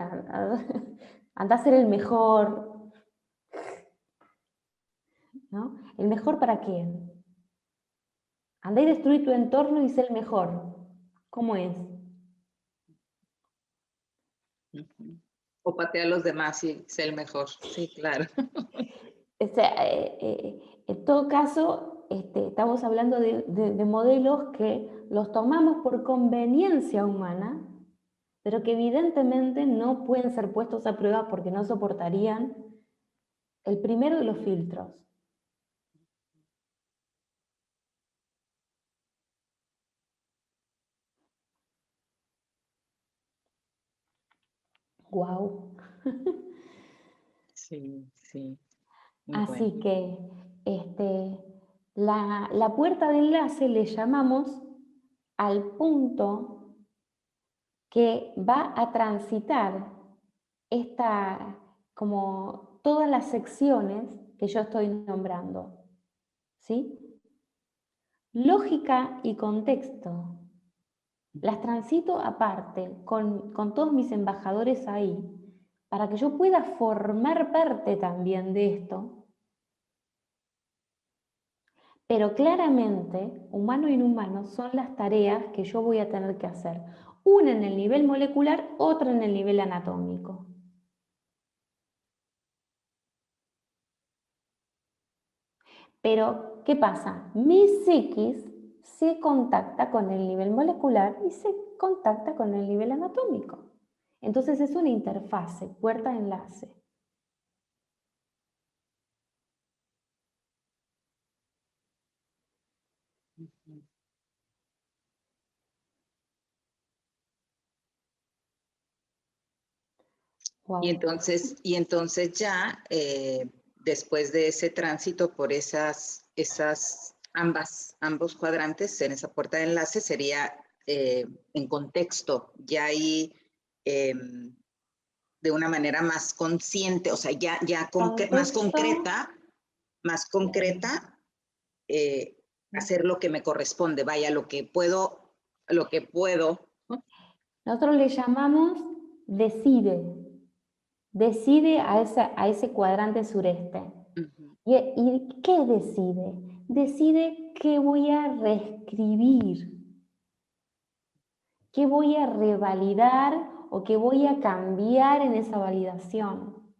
anda a ser el mejor, ¿no? ¿El mejor para quién? Anda y destruir tu entorno y ser el mejor. ¿Cómo es? Ujú. O patear a los demás y ser el mejor. Sí, claro. O sea, en todo caso, estamos hablando de modelos que los tomamos por conveniencia humana, pero que evidentemente no pueden ser puestos a prueba porque no soportarían el primero de los filtros. Wow. Sí, sí. Muy bueno. Así que la puerta de enlace le llamamos al punto que va a transitar como todas las secciones que yo estoy nombrando, ¿sí? Lógica y contexto. Las transito aparte, con todos mis embajadores ahí, para que yo pueda formar parte también de esto. Pero claramente, humano e inhumano son las tareas que yo voy a tener que hacer. Una en el nivel molecular, otra en el nivel anatómico. Pero, ¿qué pasa? Mi psiquis se contacta con el nivel molecular y se contacta con el nivel anatómico. Entonces es una interfase, puerta de enlace. Ujú. Wow. Y entonces ya, después de ese tránsito por ambos cuadrantes en esa puerta de enlace, sería en contexto, ya ahí de una manera más consciente, o sea, Contexto, más concreta, hacer lo que me corresponde, vaya, lo que puedo, ¿no? nosotros le llamamos decide a ese cuadrante sureste. Ujú. ¿Y qué decide? Decide qué voy a reescribir, qué voy a revalidar o qué voy a cambiar en esa validación.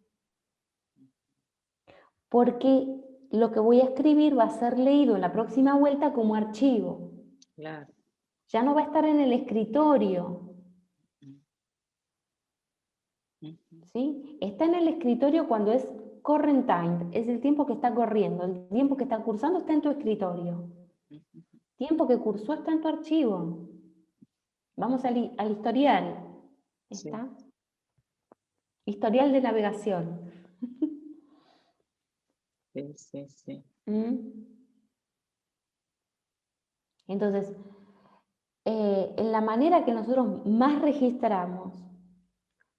Porque lo que voy a escribir va a ser leído en la próxima vuelta como archivo. Claro. Ya no va a estar en el escritorio, Ujú. ¿sí? Está en el escritorio cuando es current time, es el tiempo que está corriendo, el tiempo que está cursando está en tu escritorio. Ujú. Tiempo que cursó está en tu archivo. Vamos al historial. Sí, ¿Está? Historial de navegación. sí, sí, sí. ¿Mm? Entonces, en la manera que nosotros más registramos,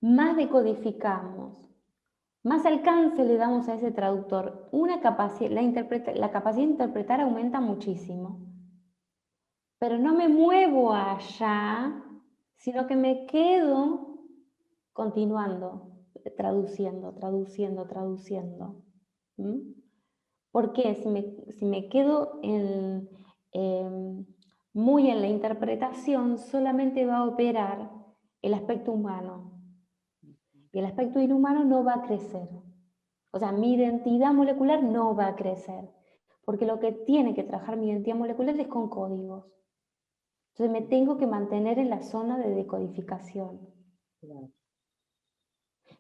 más decodificamos, más alcance le damos a ese traductor, la capacidad de interpretar aumenta muchísimo. Pero no me muevo allá, sino que me quedo continuando, traduciendo, traduciendo, traduciendo. ¿Mm? Porque si me quedo muy en la interpretación, solamente va a operar el aspecto humano y el aspecto inhumano no va a crecer. O sea, mi identidad molecular no va a crecer, porque lo que tiene que trabajar mi identidad molecular es con códigos. Entonces me tengo que mantener en la zona de decodificación. Claro.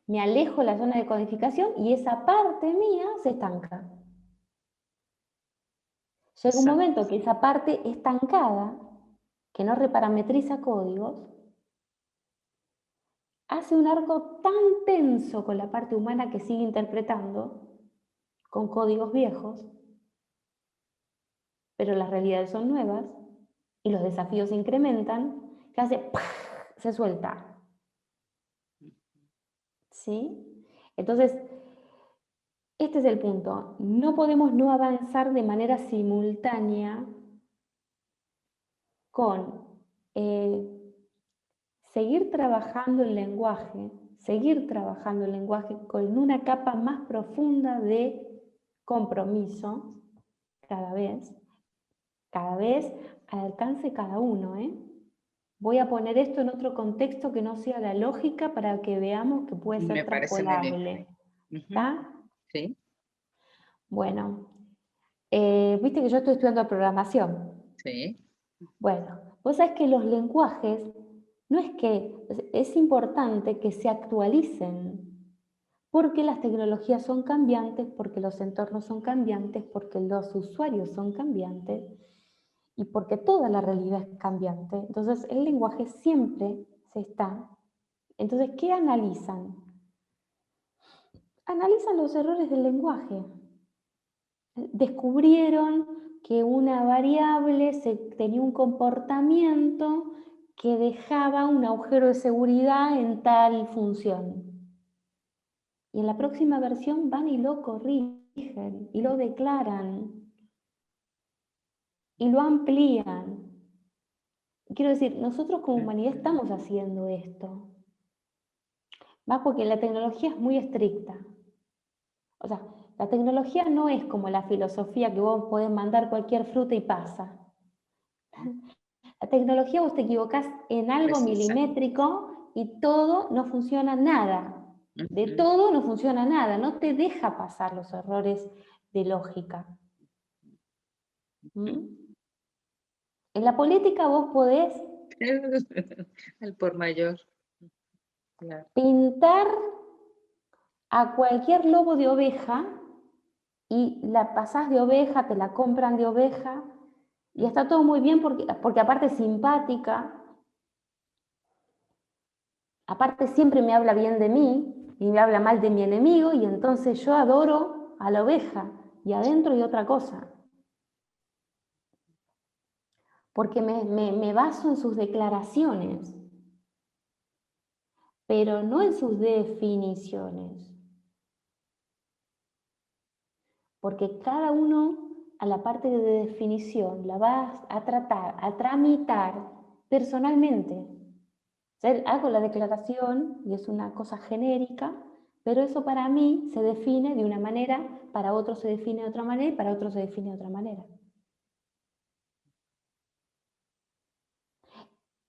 Me alejo de la zona de codificación y esa parte mía se estanca. Llega un Exacto. momento que esa parte estancada, que no reparametriza códigos, hace un arco tan tenso con la parte humana que sigue interpretando, con códigos viejos, pero las realidades son nuevas y los desafíos se incrementan, que hace ¡pah! Se suelta. ¿Sí? Entonces, este es el punto. No podemos no avanzar de manera simultánea con seguir trabajando el lenguaje con una capa más profunda de compromiso, cada vez al alcance de cada uno, ¿eh? Voy a poner esto en otro contexto que no sea la lógica para que veamos que puede ser Me parece muy bien. transpolable. Ujú. ¿Está? Sí, Bueno, viste que yo estoy estudiando programación. sí. Bueno, vos sabés que los lenguajes, no es que, es importante que se actualicen, porque las tecnologías son cambiantes, porque los entornos son cambiantes, porque los usuarios son cambiantes y porque toda la realidad es cambiante. Entonces el lenguaje siempre se está. Entonces, ¿qué analizan? Analizan los errores del lenguaje. Descubrieron que una variable tenía un comportamiento que dejaba un agujero de seguridad en tal función. Y en la próxima versión van y lo corrigen, y lo declaran, y lo amplían. Quiero decir, nosotros como humanidad estamos haciendo esto. Más porque la tecnología es muy estricta. O sea, la tecnología no es como la filosofía que vos podés mandar cualquier fruta y pasa. La tecnología vos te equivocás en algo Precisa. milimétrico y todo no funciona nada. De Ujú. todo no funciona nada, no te deja pasar los errores de lógica. ¿Mm? En la política vos podés Al por mayor. Claro. pintar a cualquier lobo de oveja y la pasás de oveja, te la compran de oveja y está todo muy bien porque aparte es simpática, aparte siempre me habla bien de mí y me habla mal de mi enemigo y entonces yo adoro a la oveja y adentro hay otra cosa. Porque me baso en sus declaraciones, pero no en sus definiciones. Porque cada uno a la parte de definición la va a tratar, a tramitar personalmente. O sea, hago la declaración y es una cosa genérica, pero eso para mí se define de una manera, para otro se define de otra manera y para otro se define de otra manera.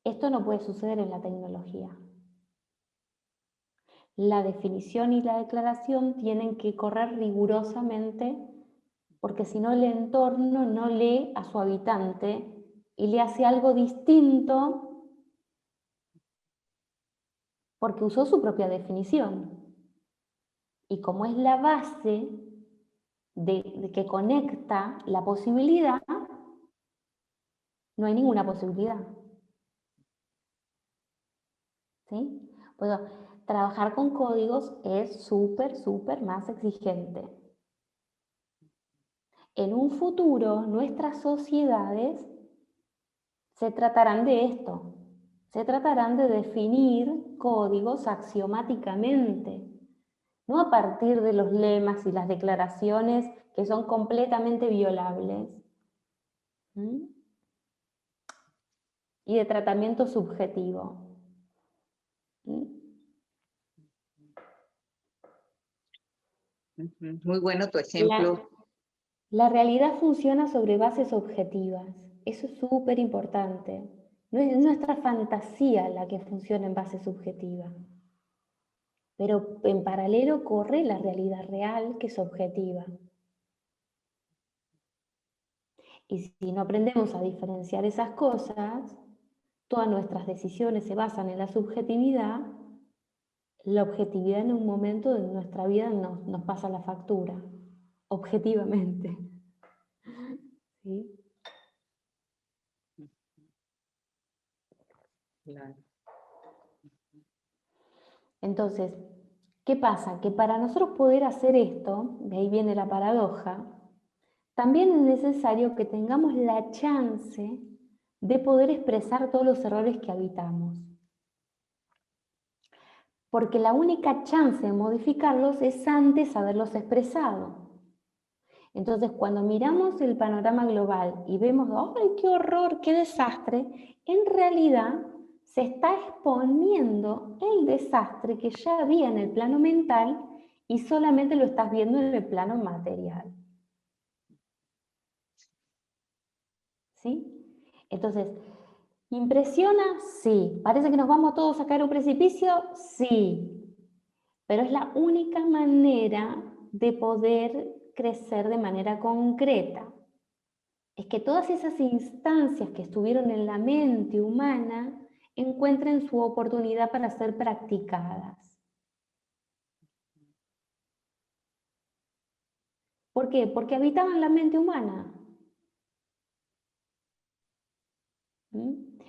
Esto no puede suceder en la tecnología. La definición y la declaración tienen que correr rigurosamente porque si no el entorno no lee a su habitante y le hace algo distinto porque usó su propia definición. Y como es la base de que conecta la posibilidad, no hay ninguna posibilidad. ¿Sí? Pues, trabajar con códigos es súper más exigente. En un futuro, nuestras sociedades se tratarán de esto. Se tratarán de definir códigos axiomáticamente, no a partir de los lemas y las declaraciones que son completamente violables. ¿Mm? Y de tratamiento subjetivo. ¿Mm? Muy bueno tu ejemplo. La realidad funciona sobre bases objetivas. Eso es súper importante. No es nuestra fantasía la que funciona en base subjetiva. Pero en paralelo corre la realidad real que es objetiva. Y si no aprendemos a diferenciar esas cosas, todas nuestras decisiones se basan en la subjetividad, la objetividad en un momento de nuestra vida nos pasa la factura, objetivamente. ¿Sí? Claro. Entonces, ¿qué pasa? Que para nosotros poder hacer esto, de ahí viene la paradoja, también es necesario que tengamos la chance de poder expresar todos los errores que habitamos. Porque la única chance de modificarlos es antes haberlos expresado. Entonces, cuando miramos el panorama global y vemos, ¡ay, qué horror, qué desastre!, en realidad se está exponiendo el desastre que ya había en el plano mental y solamente lo estás viendo en el plano material. ¿Sí? Entonces, ¿impresiona? Sí. ¿Parece que nos vamos todos a caer a un precipicio? Sí. Pero es la única manera de poder crecer de manera concreta. Es que todas esas instancias que estuvieron en la mente humana encuentren su oportunidad para ser practicadas. ¿Por qué? Porque habitaban la mente humana. ¿Mm?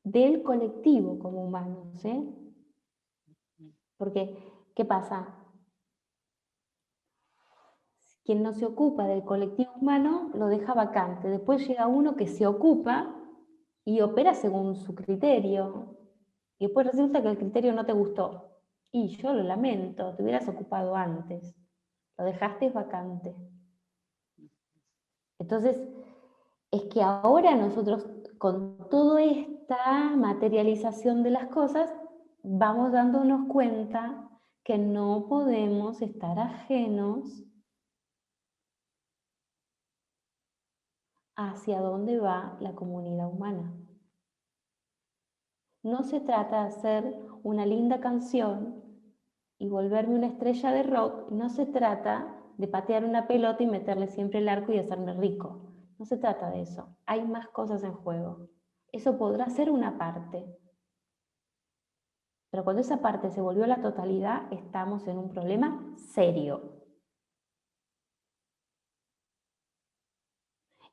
Del colectivo como humanos, ¿eh? Porque, ¿qué pasa? Quien no se ocupa del colectivo humano lo deja vacante. Después llega uno que se ocupa y opera según su criterio. Y después resulta que el criterio no te gustó. Y yo lo lamento, te hubieras ocupado antes. Lo dejaste vacante. Entonces, es que ahora nosotros, con toda esta materialización de las cosas, vamos dándonos cuenta que no podemos estar ajenos hacia dónde va la comunidad humana. No se trata de hacer una linda canción y volverme una estrella de rock, no se trata de patear una pelota y meterle siempre el arco y hacerme rico. No se trata de eso. Hay más cosas en juego. Eso podrá ser una parte. Pero cuando esa parte se volvió la totalidad, estamos en un problema serio.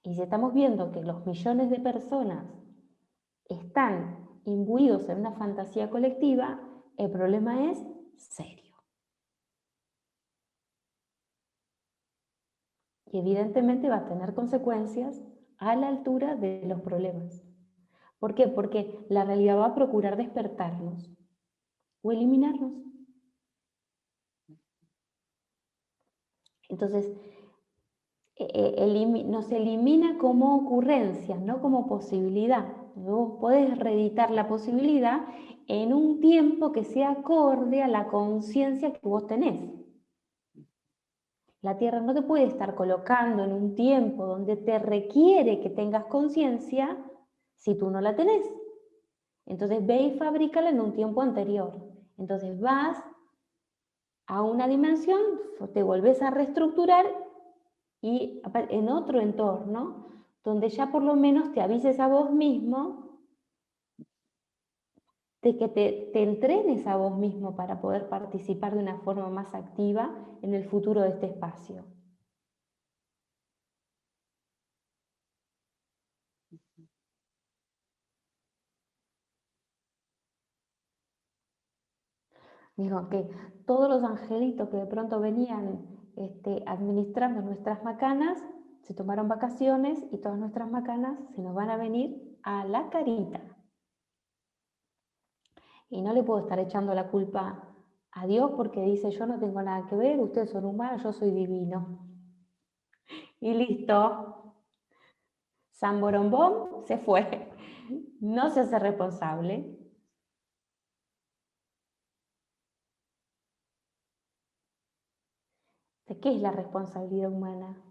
Y si estamos viendo que los millones de personas están imbuidos en una fantasía colectiva, el problema es serio. Y evidentemente va a tener consecuencias a la altura de los problemas. ¿Por qué? Porque la realidad va a procurar despertarnos o eliminarnos. Entonces, nos elimina como ocurrencia, no como posibilidad. Vos podés reeditar la posibilidad en un tiempo que sea acorde a la conciencia que vos tenés. La Tierra no te puede estar colocando en un tiempo donde te requiere que tengas conciencia si tú no la tenés. Entonces ve y fabrícala en un tiempo anterior. Entonces vas a una dimensión, te volvés a reestructurar y en otro entorno donde ya por lo menos te avises a vos mismo de que te entrenes a vos mismo para poder participar de una forma más activa en el futuro de este espacio. Dijo que todos los angelitos que de pronto venían administrando nuestras macanas se tomaron vacaciones y todas nuestras macanas se nos van a venir a la carita. Y no le puedo estar echando la culpa a Dios porque dice yo no tengo nada que ver, ustedes son humanos, yo soy divino. Y listo. San Borombón se fue. No se hace responsable. ¿De qué es la responsabilidad humana?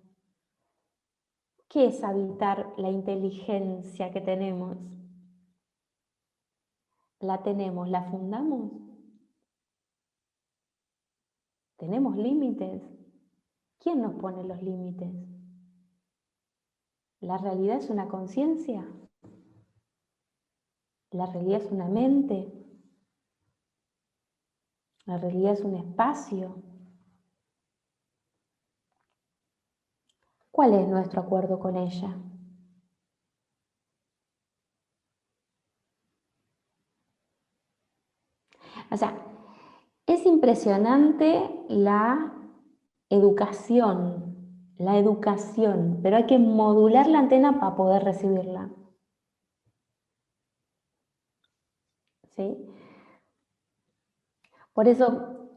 ¿Qué es habitar la inteligencia que tenemos? ¿La tenemos? ¿La fundamos? ¿Tenemos límites? ¿Quién nos pone los límites? ¿La realidad es una conciencia? ¿La realidad es una mente? ¿La realidad es un espacio? ¿Cuál es nuestro acuerdo con ella? O sea, es impresionante la educación, pero hay que modular la antena para poder recibirla. ¿Sí? Por eso,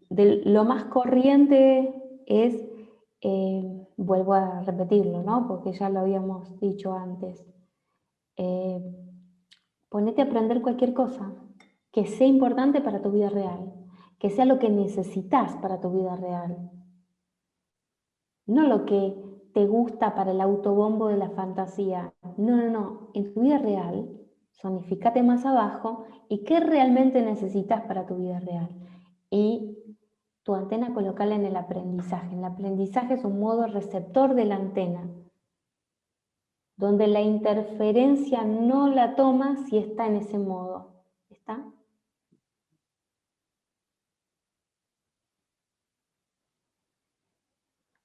lo más corriente es vuelvo a repetirlo, ¿no? Porque ya lo habíamos dicho antes. Ponete a aprender cualquier cosa que sea importante para tu vida real, que sea lo que necesitas para tu vida real, no lo que te gusta para el autobombo de la fantasía. No, no, no. En tu vida real, zonificate más abajo y qué realmente necesitas para tu vida real. Y tu antena colocala en el aprendizaje. El aprendizaje es un modo receptor de la antena, donde la interferencia no la toma si está en ese modo. ¿Está?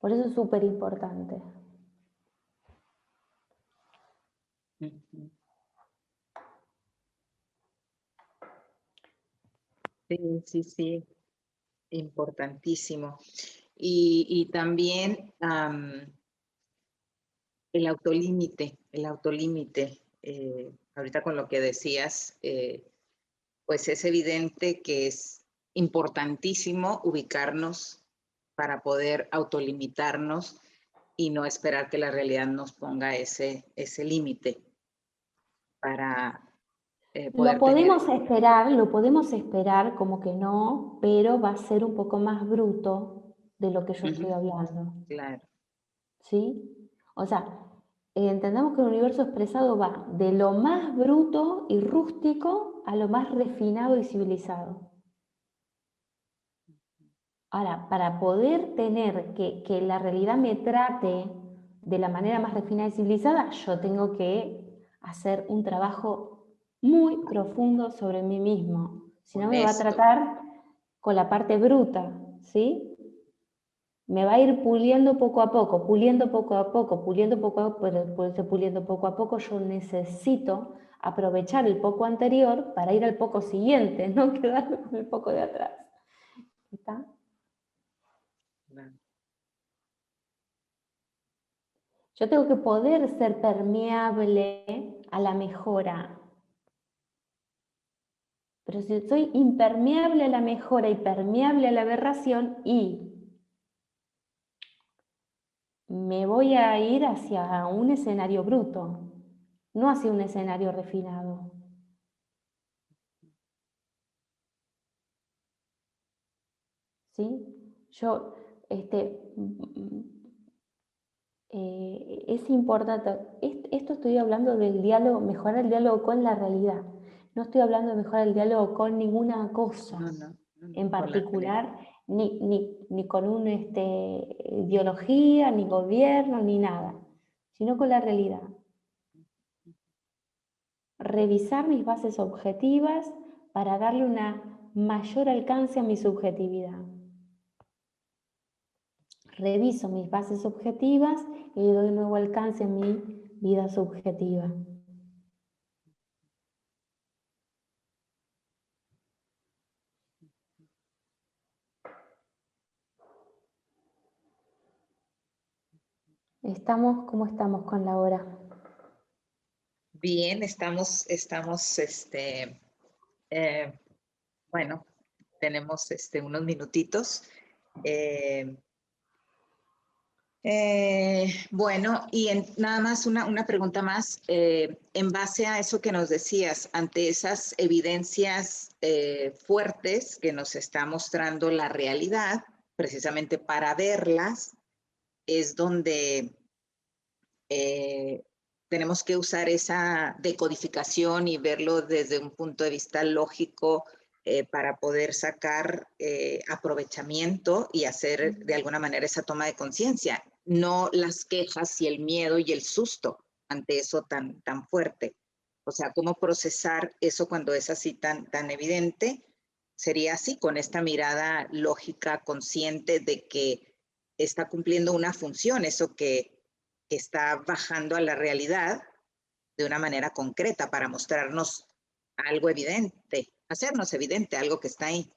Por eso es súper importante. Ujú. Sí, sí, sí, importantísimo. Y también el autolímite, ahorita con lo que decías, pues es evidente que es importantísimo ubicarnos para poder autolimitarnos y no esperar que la realidad nos ponga ese límite para poder tener. Lo podemos esperar como que no, pero va a ser un poco más bruto de lo que yo estoy hablando, Claro. ¿sí? O sea, entendamos que el universo expresado va de lo más bruto y rústico a lo más refinado y civilizado. Ahora, para poder tener que la realidad me trate de la manera más refinada y civilizada, yo tengo que hacer un trabajo muy profundo sobre mí mismo. Si no, me va a Honesto. tratar con la parte bruta, ¿sí? Me va a ir puliendo poco a poco, puliendo poco a poco, puliendo poco a poco, pero después de puliendo poco a poco, yo necesito aprovechar el poco anterior para ir al poco siguiente, no quedarme con el poco de atrás. ¿Está? Claro. Yo tengo que poder ser permeable a la mejora. Pero si soy impermeable a la mejora y permeable a la aberración, y me voy a ir hacia un escenario bruto, no hacia un escenario refinado. ¿Sí? Yo, es importante, esto estoy hablando del diálogo, mejorar el diálogo con la realidad. No estoy hablando de mejorar el diálogo con ninguna cosa No, no, no, en no, con la realidad. particular, ni con una ideología, ni gobierno, ni nada, sino con la realidad. Revisar mis bases objetivas para darle una mayor alcance a mi subjetividad. Reviso mis bases objetivas y le doy nuevo alcance a mi vida subjetiva. ¿Cómo estamos con la hora? Bien, bueno, tenemos unos minutitos. Bueno, y nada más una pregunta más. En base a eso que nos decías, ante esas evidencias fuertes que nos está mostrando la realidad, precisamente para verlas, es donde tenemos que usar esa decodificación y verlo desde un punto de vista lógico para poder sacar aprovechamiento y hacer de alguna manera esa toma de conciencia, no las quejas y el miedo y el susto ante eso tan fuerte. O sea, cómo procesar eso cuando es así tan evidente, sería así, con esta mirada lógica, consciente de que está cumpliendo una función, eso que está bajando a la realidad de una manera concreta para mostrarnos algo evidente, hacernos evidente algo que está ahí.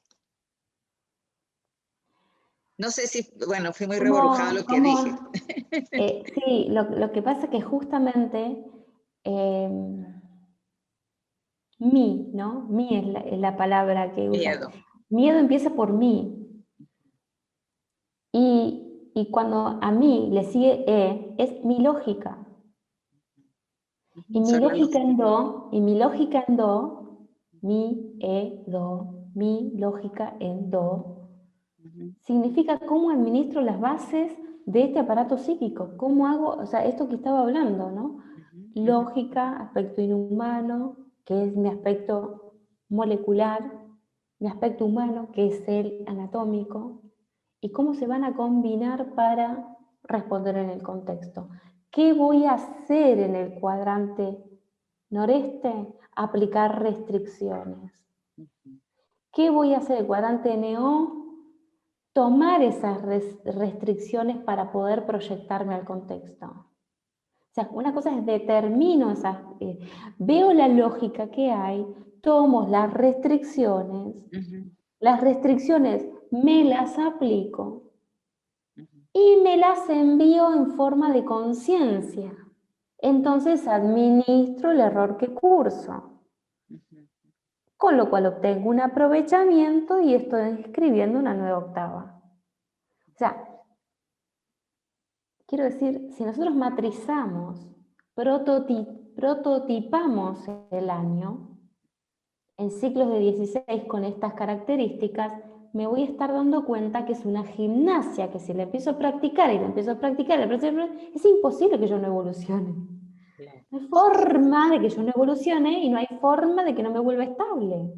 No sé si, bueno, fui muy reborujado lo que dije. Sí, lo que pasa es que justamente ¿no? Mí es la palabra que usa. Miedo. Miedo empieza por mí. Y Y cuando a mí le sigue E, es mi lógica. Y mi Usar la lógica lógica. en Do, y mi lógica en Do, mi, do, mi lógica en Do, significa cómo administro las bases de este aparato psíquico, cómo hago, o sea, esto que estaba hablando, ¿no? Lógica, aspecto inhumano, que es mi aspecto molecular, mi aspecto humano, que es el anatómico, y cómo se van a combinar para responder en el contexto. ¿Qué voy a hacer en el cuadrante noreste? Aplicar restricciones. ¿Qué voy a hacer en el cuadrante NO? Tomar esas restricciones para poder proyectarme al contexto. O sea, una cosa es determino esas, veo la lógica que hay, tomo las restricciones me las aplico y me las envío en forma de conciencia. Entonces administro el error que curso. Con lo cual obtengo un aprovechamiento y estoy escribiendo una nueva octava. O sea, quiero decir, si nosotros matrizamos, prototipamos el año en ciclos de 16 con estas características, me voy a estar dando cuenta que es una gimnasia, que si la empiezo a practicar y la empiezo a practicar, es imposible que yo no evolucione. No hay forma de que yo no evolucione y no hay forma de que no me vuelva estable.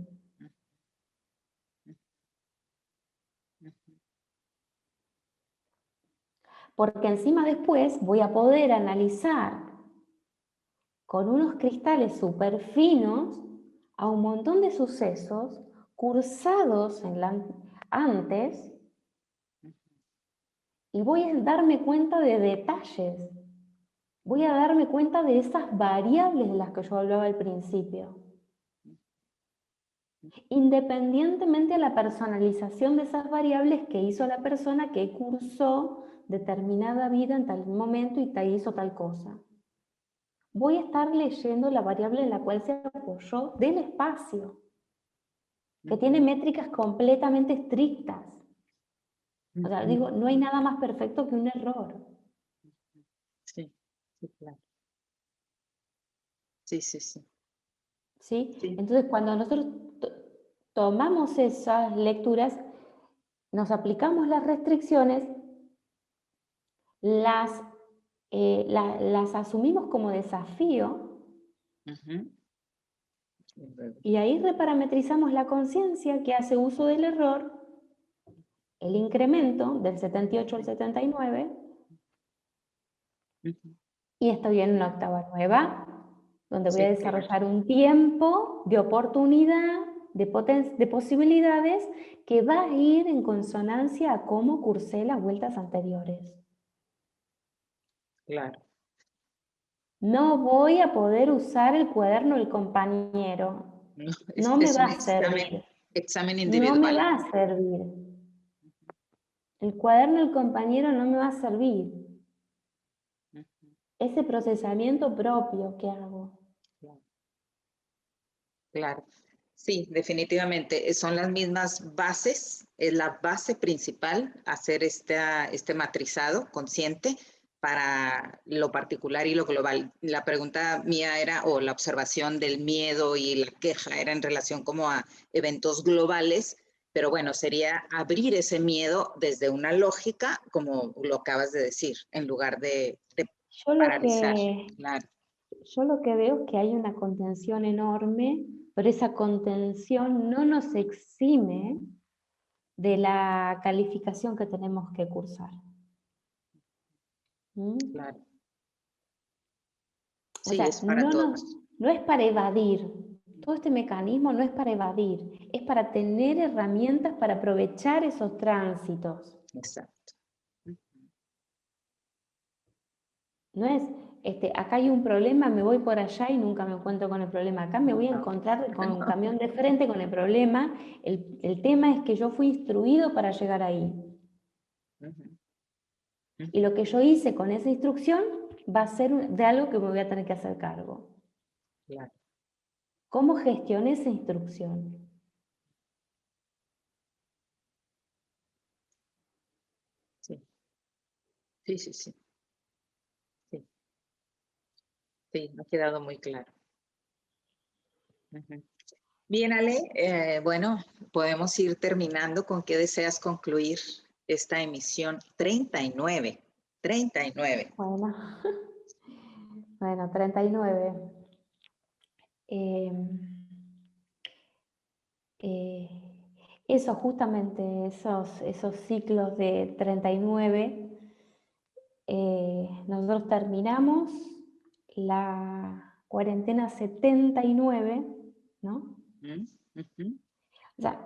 Porque encima después voy a poder analizar con unos cristales súper finos a un montón de sucesos cursados antes y voy a darme cuenta de detalles. Voy a darme cuenta de esas variables de las que yo hablaba al principio. Independientemente de la personalización de esas variables que hizo la persona que cursó determinada vida en tal momento y hizo tal cosa. Voy a estar leyendo la variable en la cual se apoyó del espacio, que tiene métricas completamente estrictas. O sea, digo, no hay nada más perfecto que un error. Sí, sí, claro. Sí, sí, sí. ¿Sí? Sí. Entonces, cuando nosotros tomamos esas lecturas, nos aplicamos las restricciones, las asumimos como desafío y ahí reparametrizamos la conciencia que hace uso del error, el incremento del 78 al 79, y estoy en una octava nueva, donde voy a desarrollar un tiempo de oportunidad, de posibilidades, que va a ir en consonancia a cómo cursé las vueltas anteriores. Claro. No voy a poder usar el cuaderno del compañero. No me va a servir. Examen No individual. me va a servir. El cuaderno del compañero no me va a servir. Ese procesamiento propio que hago. Claro. Sí, definitivamente. Son las mismas bases, es la base principal hacer este matrizado consciente para lo particular y lo global. La pregunta mía era, o la observación del miedo y la queja era en relación como a eventos globales, pero bueno, sería abrir ese miedo desde una lógica, como lo acabas de decir, en lugar de paralizar. Claro. Yo lo que veo es que hay una contención enorme, pero esa contención no nos exime de la calificación que tenemos que cursar. Claro. O Sí, sea, es para todos. no es para evadir. Todo este mecanismo no es para evadir, es para tener herramientas para aprovechar esos tránsitos. Exacto. No es, acá hay un problema, me voy por allá y nunca me encuentro con el problema. Acá me voy a encontrar con un camión de frente con el problema. El tema es que yo fui instruido para llegar ahí. Y lo que yo hice con esa instrucción va a ser de algo que me voy a tener que hacer cargo. Claro. ¿Cómo gestioné esa instrucción? Sí. Sí, sí, sí. Sí, sí, me ha quedado muy claro. Ujú. Bien, Ale, bueno, podemos ir terminando. ¿Con qué deseas concluir esta emisión 39? 39. Bueno, bueno, 39. Eh, eh, Eso, justamente, esos ciclos de 39, nosotros terminamos la cuarentena 79, ¿no? ¿Mm? Ujú. O sea,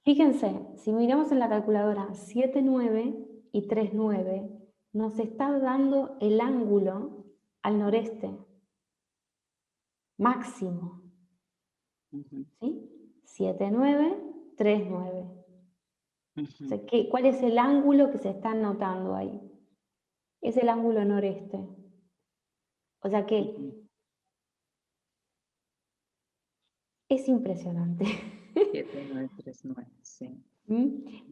fíjense, si miramos en la calculadora 7,9 y 3,9, nos está dando el ángulo al noreste máximo, Ujú, ¿sí? 7,9, 3,9. O ujú, sea, ¿cuál es el ángulo que se está notando ahí? Es el ángulo noreste. O sea que ujú. es impresionante. 7939, sí.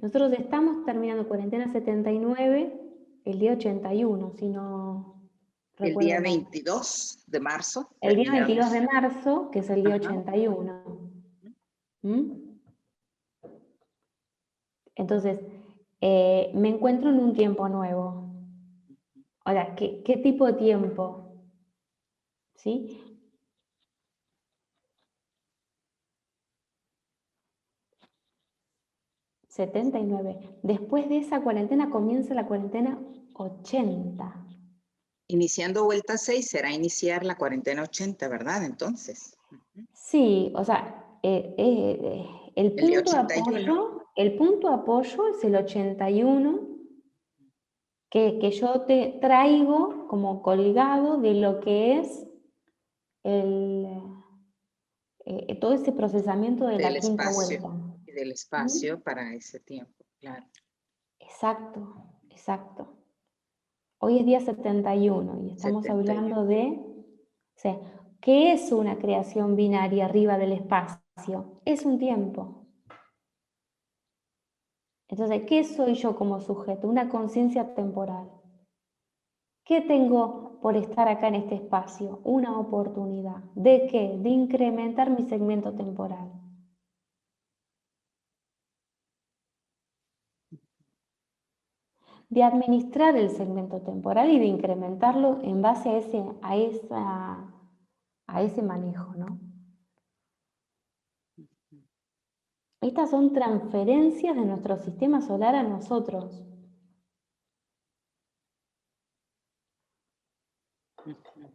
Nosotros estamos terminando cuarentena 79 el día 81, si no El recuerdo día mal. 22 de marzo El día 22 terminamos. de marzo, que es el día Ajá. 81. ¿Mm? Entonces, me encuentro en un tiempo nuevo. Ahora, ¿qué tipo de tiempo? ¿Sí? 79. Después de esa cuarentena comienza la cuarentena 80. Iniciando vuelta 6 será iniciar la cuarentena 80, ¿verdad? Entonces, ujú. Sí, o sea, El día 81. el punto de apoyo es el 81 que yo te traigo como colgado de lo que es el, todo ese procesamiento de Del la quinta espacio vuelta. y del ¿Mm? espacio para ese tiempo, claro. Exacto, exacto. Hoy es día 71 y estamos 71. hablando de, o sea, ¿qué es una creación binaria arriba del espacio? Es un tiempo. Entonces, ¿qué soy yo como sujeto? Una conciencia temporal. ¿Qué tengo por estar acá en este espacio? Una oportunidad. ¿De qué? De incrementar mi segmento temporal. De administrar el segmento temporal y de incrementarlo en base a ese manejo, ¿no? Estas son transferencias de nuestro sistema solar a nosotros. Ujú.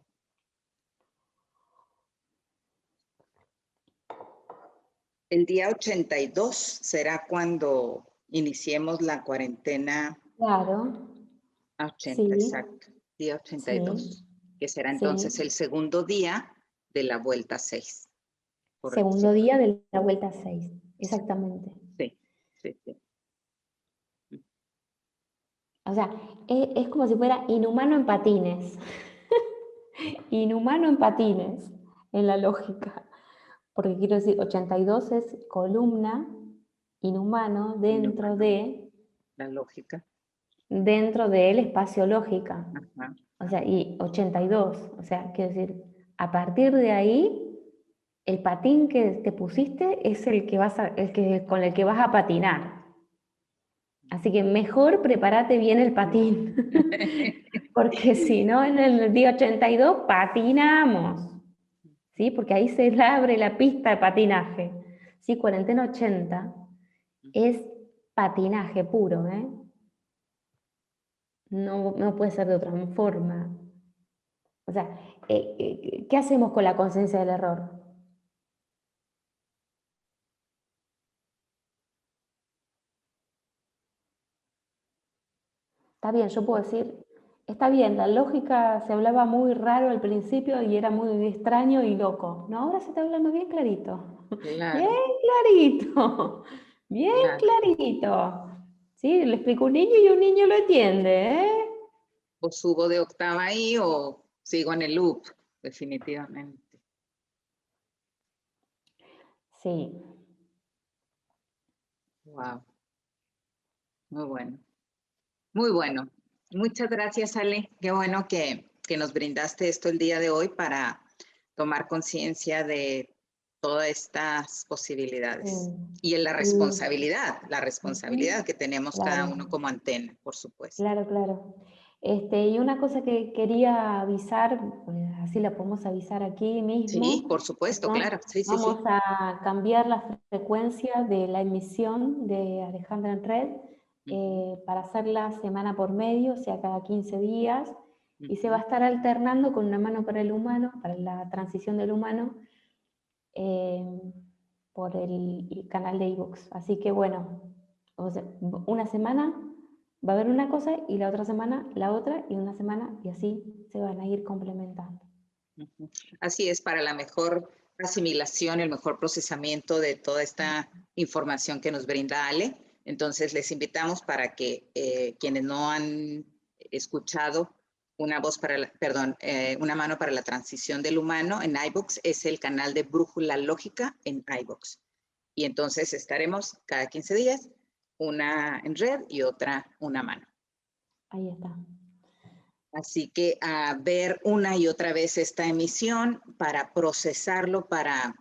El día 82 será cuando iniciemos la cuarentena Claro, a 80, sí, exacto. Día sí, 82, que será entonces sí. el segundo día de la vuelta 6. Correcto, Segundo sí, día de la vuelta 6, exactamente. sí, sí, sí. O sea, es como si fuera inhumano en patines. Inhumano en patines, en la lógica. Porque quiero decir, 82 es columna, inhumano, Inhumano, la lógica. dentro del espacio lógica. Ajá, O ajá. sea, y 82, o sea, quiero decir, a partir de ahí, el patín que te pusiste es el que con el que vas a patinar. Así que mejor prepárate bien el patín, porque si no, en el día 82 patinamos. ¿Sí? Porque ahí se abre la pista de patinaje. ¿Sí? Cuarentena 80 es patinaje puro, ¿eh? No puede ser de otra forma. O sea, ¿qué hacemos con la conciencia del error? Está bien, yo puedo decir, está bien, la lógica se hablaba muy raro al principio y era muy extraño y loco. No, ahora se está hablando bien clarito. Bien Claro, clarito. Bien claro. clarito. Sí, le explico a un niño y un niño lo entiende, ¿eh? O subo de octava ahí o sigo en el loop, definitivamente. Sí, Wow, muy bueno. Muy bueno. Muchas gracias, Ale. Qué bueno que nos brindaste esto el día de hoy para tomar conciencia de todas estas posibilidades. Y en la responsabilidad que tenemos cada Claro, uno como antena, por supuesto. claro, claro. Y una cosa que quería avisar, pues, así la podemos avisar aquí Sí, mismo, por supuesto, ¿está? claro. Sí, sí, Vamos sí. a cambiar la frecuencia de la emisión de Alejandra en Red Ujú, para hacerla semana por medio, o sea, cada 15 días, y se va a ujú. estar alternando con una mano para el humano, para la transición del humano, eh, por el canal de iVoox. Así que bueno, o sea, una semana va a haber una cosa y la otra semana la otra y una semana y así se van a ir complementando. Ujú. Así es, para la mejor asimilación, el mejor procesamiento de toda esta información que nos brinda Ale. Entonces, les invitamos para que quienes no han escuchado una voz para perdón, una mano para la transición del humano en iVoox, es el canal de Brújula Lógica en iVoox. Y entonces estaremos cada 15 días, una en red y otra una mano. Ahí está. Así que a ver una y otra vez esta emisión para procesarlo, para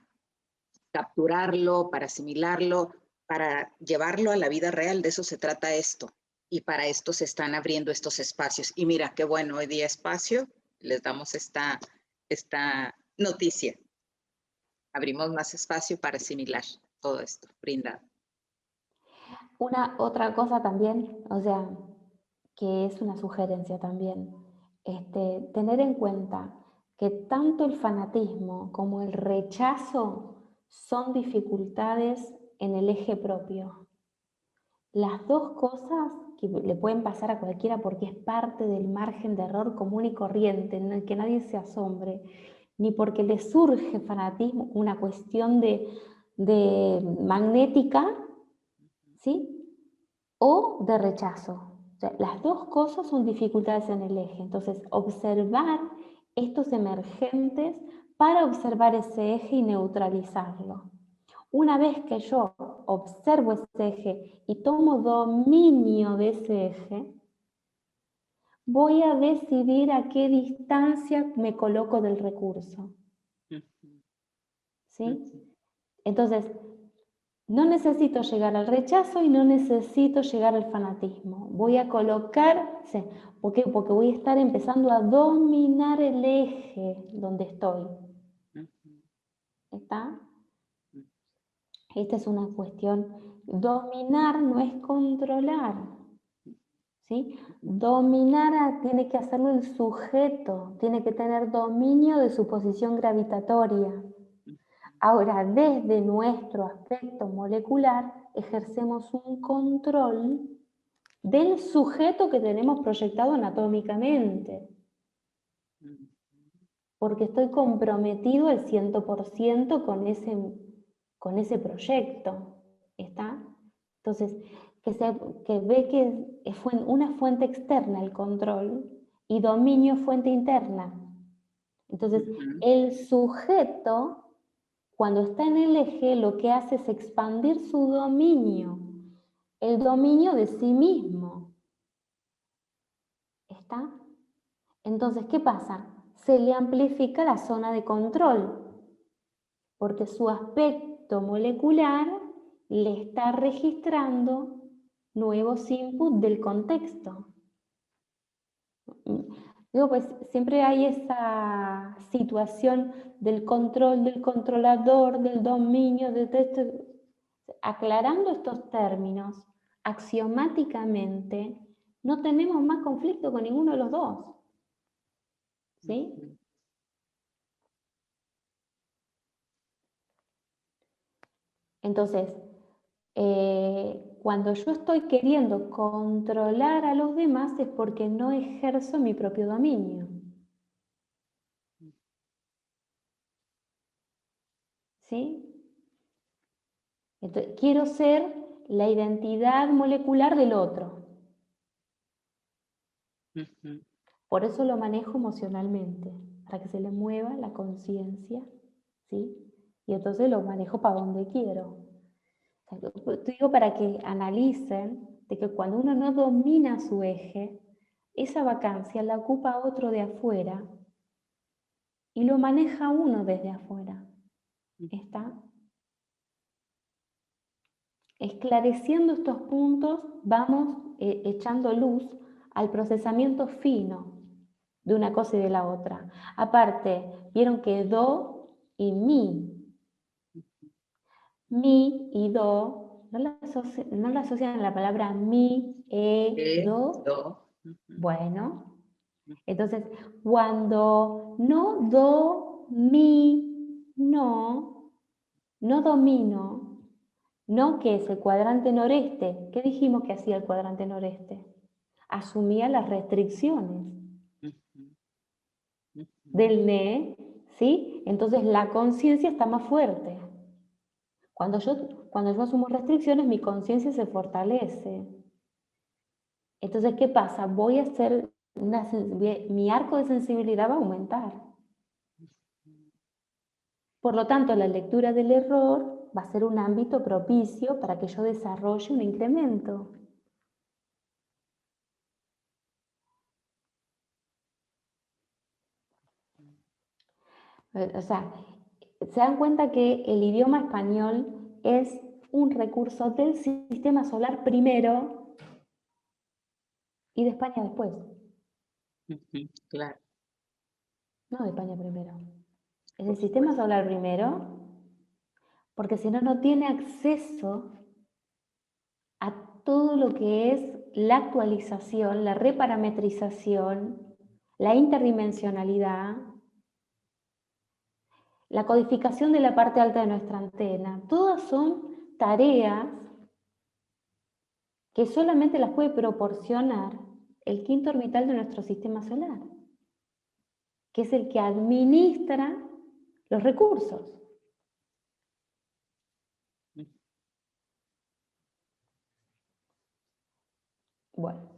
capturarlo, para asimilarlo, para llevarlo a la vida real. De eso se trata esto. Y para esto se están abriendo estos espacios. Y mira, qué bueno, hoy día espacio, les damos esta noticia. Abrimos más espacio para asimilar todo esto brindado. Una otra cosa también, o sea, que es una sugerencia también, tener en cuenta que tanto el fanatismo como el rechazo son dificultades en el eje propio. Las dos cosas que le pueden pasar a cualquiera porque es parte del margen de error común y corriente, en el que nadie se asombre, ni porque le surge fanatismo, una cuestión de magnética, ¿sí? O de rechazo. O sea, las dos cosas son dificultades en el eje. Entonces, observar estos emergentes para observar ese eje y neutralizarlo. Una vez que yo observo ese eje y tomo dominio de ese eje, voy a decidir a qué distancia me coloco del recurso. ¿Sí? Entonces, no necesito llegar al rechazo y no necesito llegar al fanatismo. Voy a colocarse, ¿por qué? Porque voy a estar empezando a dominar el eje donde estoy. ¿Está? Esta es una cuestión. Dominar no es controlar. ¿Sí? Dominar tiene que hacerlo el sujeto, tiene que tener dominio de su posición gravitatoria. Ahora, desde nuestro aspecto molecular, ejercemos un control del sujeto que tenemos proyectado anatómicamente, porque estoy comprometido al 100% con ese proyecto, ¿está? Entonces, que ve que es una fuente externa el control y dominio fuente interna. Entonces, el sujeto, cuando está en el eje, lo que hace es expandir su dominio, el dominio de sí mismo. ¿Está? Entonces, ¿qué pasa? Se le amplifica la zona de control, porque su aspecto molecular le está registrando nuevos inputs del contexto. Digo, pues siempre hay esa situación del control, del controlador, del dominio, de esto. Aclarando estos términos, axiomáticamente, no tenemos más conflicto con ninguno de los dos. ¿Sí? Entonces, cuando yo estoy queriendo controlar a los demás es porque no ejerzo mi propio dominio. ¿Sí? Entonces, quiero ser la identidad molecular del otro. Por eso lo manejo emocionalmente, para que se le mueva la conciencia, ¿sí? Y entonces lo manejo para donde quiero. O sea, te digo para que analicen de que cuando uno no domina su eje, esa vacancia la ocupa otro de afuera y lo maneja uno desde afuera. ¿Está? Esclareciendo estos puntos, vamos echando luz al procesamiento fino de una cosa y de la otra. Aparte, vieron que do y mi y do, no la asocian a la palabra mi, do. Do. Bueno, entonces, cuando no do, mi, no domino, no que es el cuadrante noreste. ¿Qué dijimos que hacía el cuadrante noreste? Asumía las restricciones del ne, ¿sí? Entonces la conciencia está más fuerte. Cuando yo asumo restricciones, mi conciencia se fortalece. Entonces, ¿qué pasa? Voy a hacer mi arco de sensibilidad va a aumentar. Por lo tanto, la lectura del error va a ser un ámbito propicio para que yo desarrolle un incremento. O sea, se dan cuenta que el idioma español es un recurso del sistema solar primero y de España después. Claro. No de España primero. Es el sistema solar primero, porque si no, no tiene acceso a todo lo que es la actualización, la reparametrización, la interdimensionalidad, la codificación de la parte alta de nuestra antena. Todas son tareas que solamente las puede proporcionar el quinto orbital de nuestro sistema solar, que es el que administra los recursos. Bueno.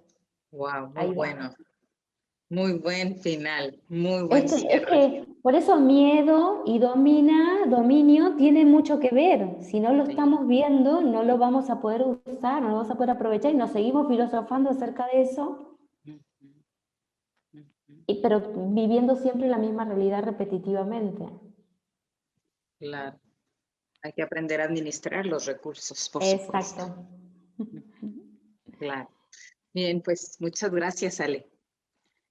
Wow, muy Ahí va. bueno. Muy buen final, muy buen Es cierre. que por eso miedo y dominio tienen mucho que ver. Si no lo estamos viendo, no lo vamos a poder usar, no lo vamos a poder aprovechar y nos seguimos filosofando acerca de eso, pero viviendo siempre la misma realidad repetitivamente. Claro. Hay que aprender a administrar los recursos, por supuesto. Exacto. Claro. Bien, pues muchas gracias, Ale.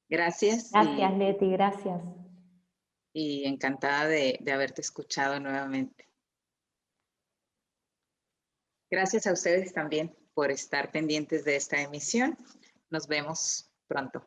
Gracias Gracias, Leti, gracias. y encantada de haberte escuchado nuevamente. Gracias a ustedes también por estar pendientes de esta emisión. Nos vemos pronto.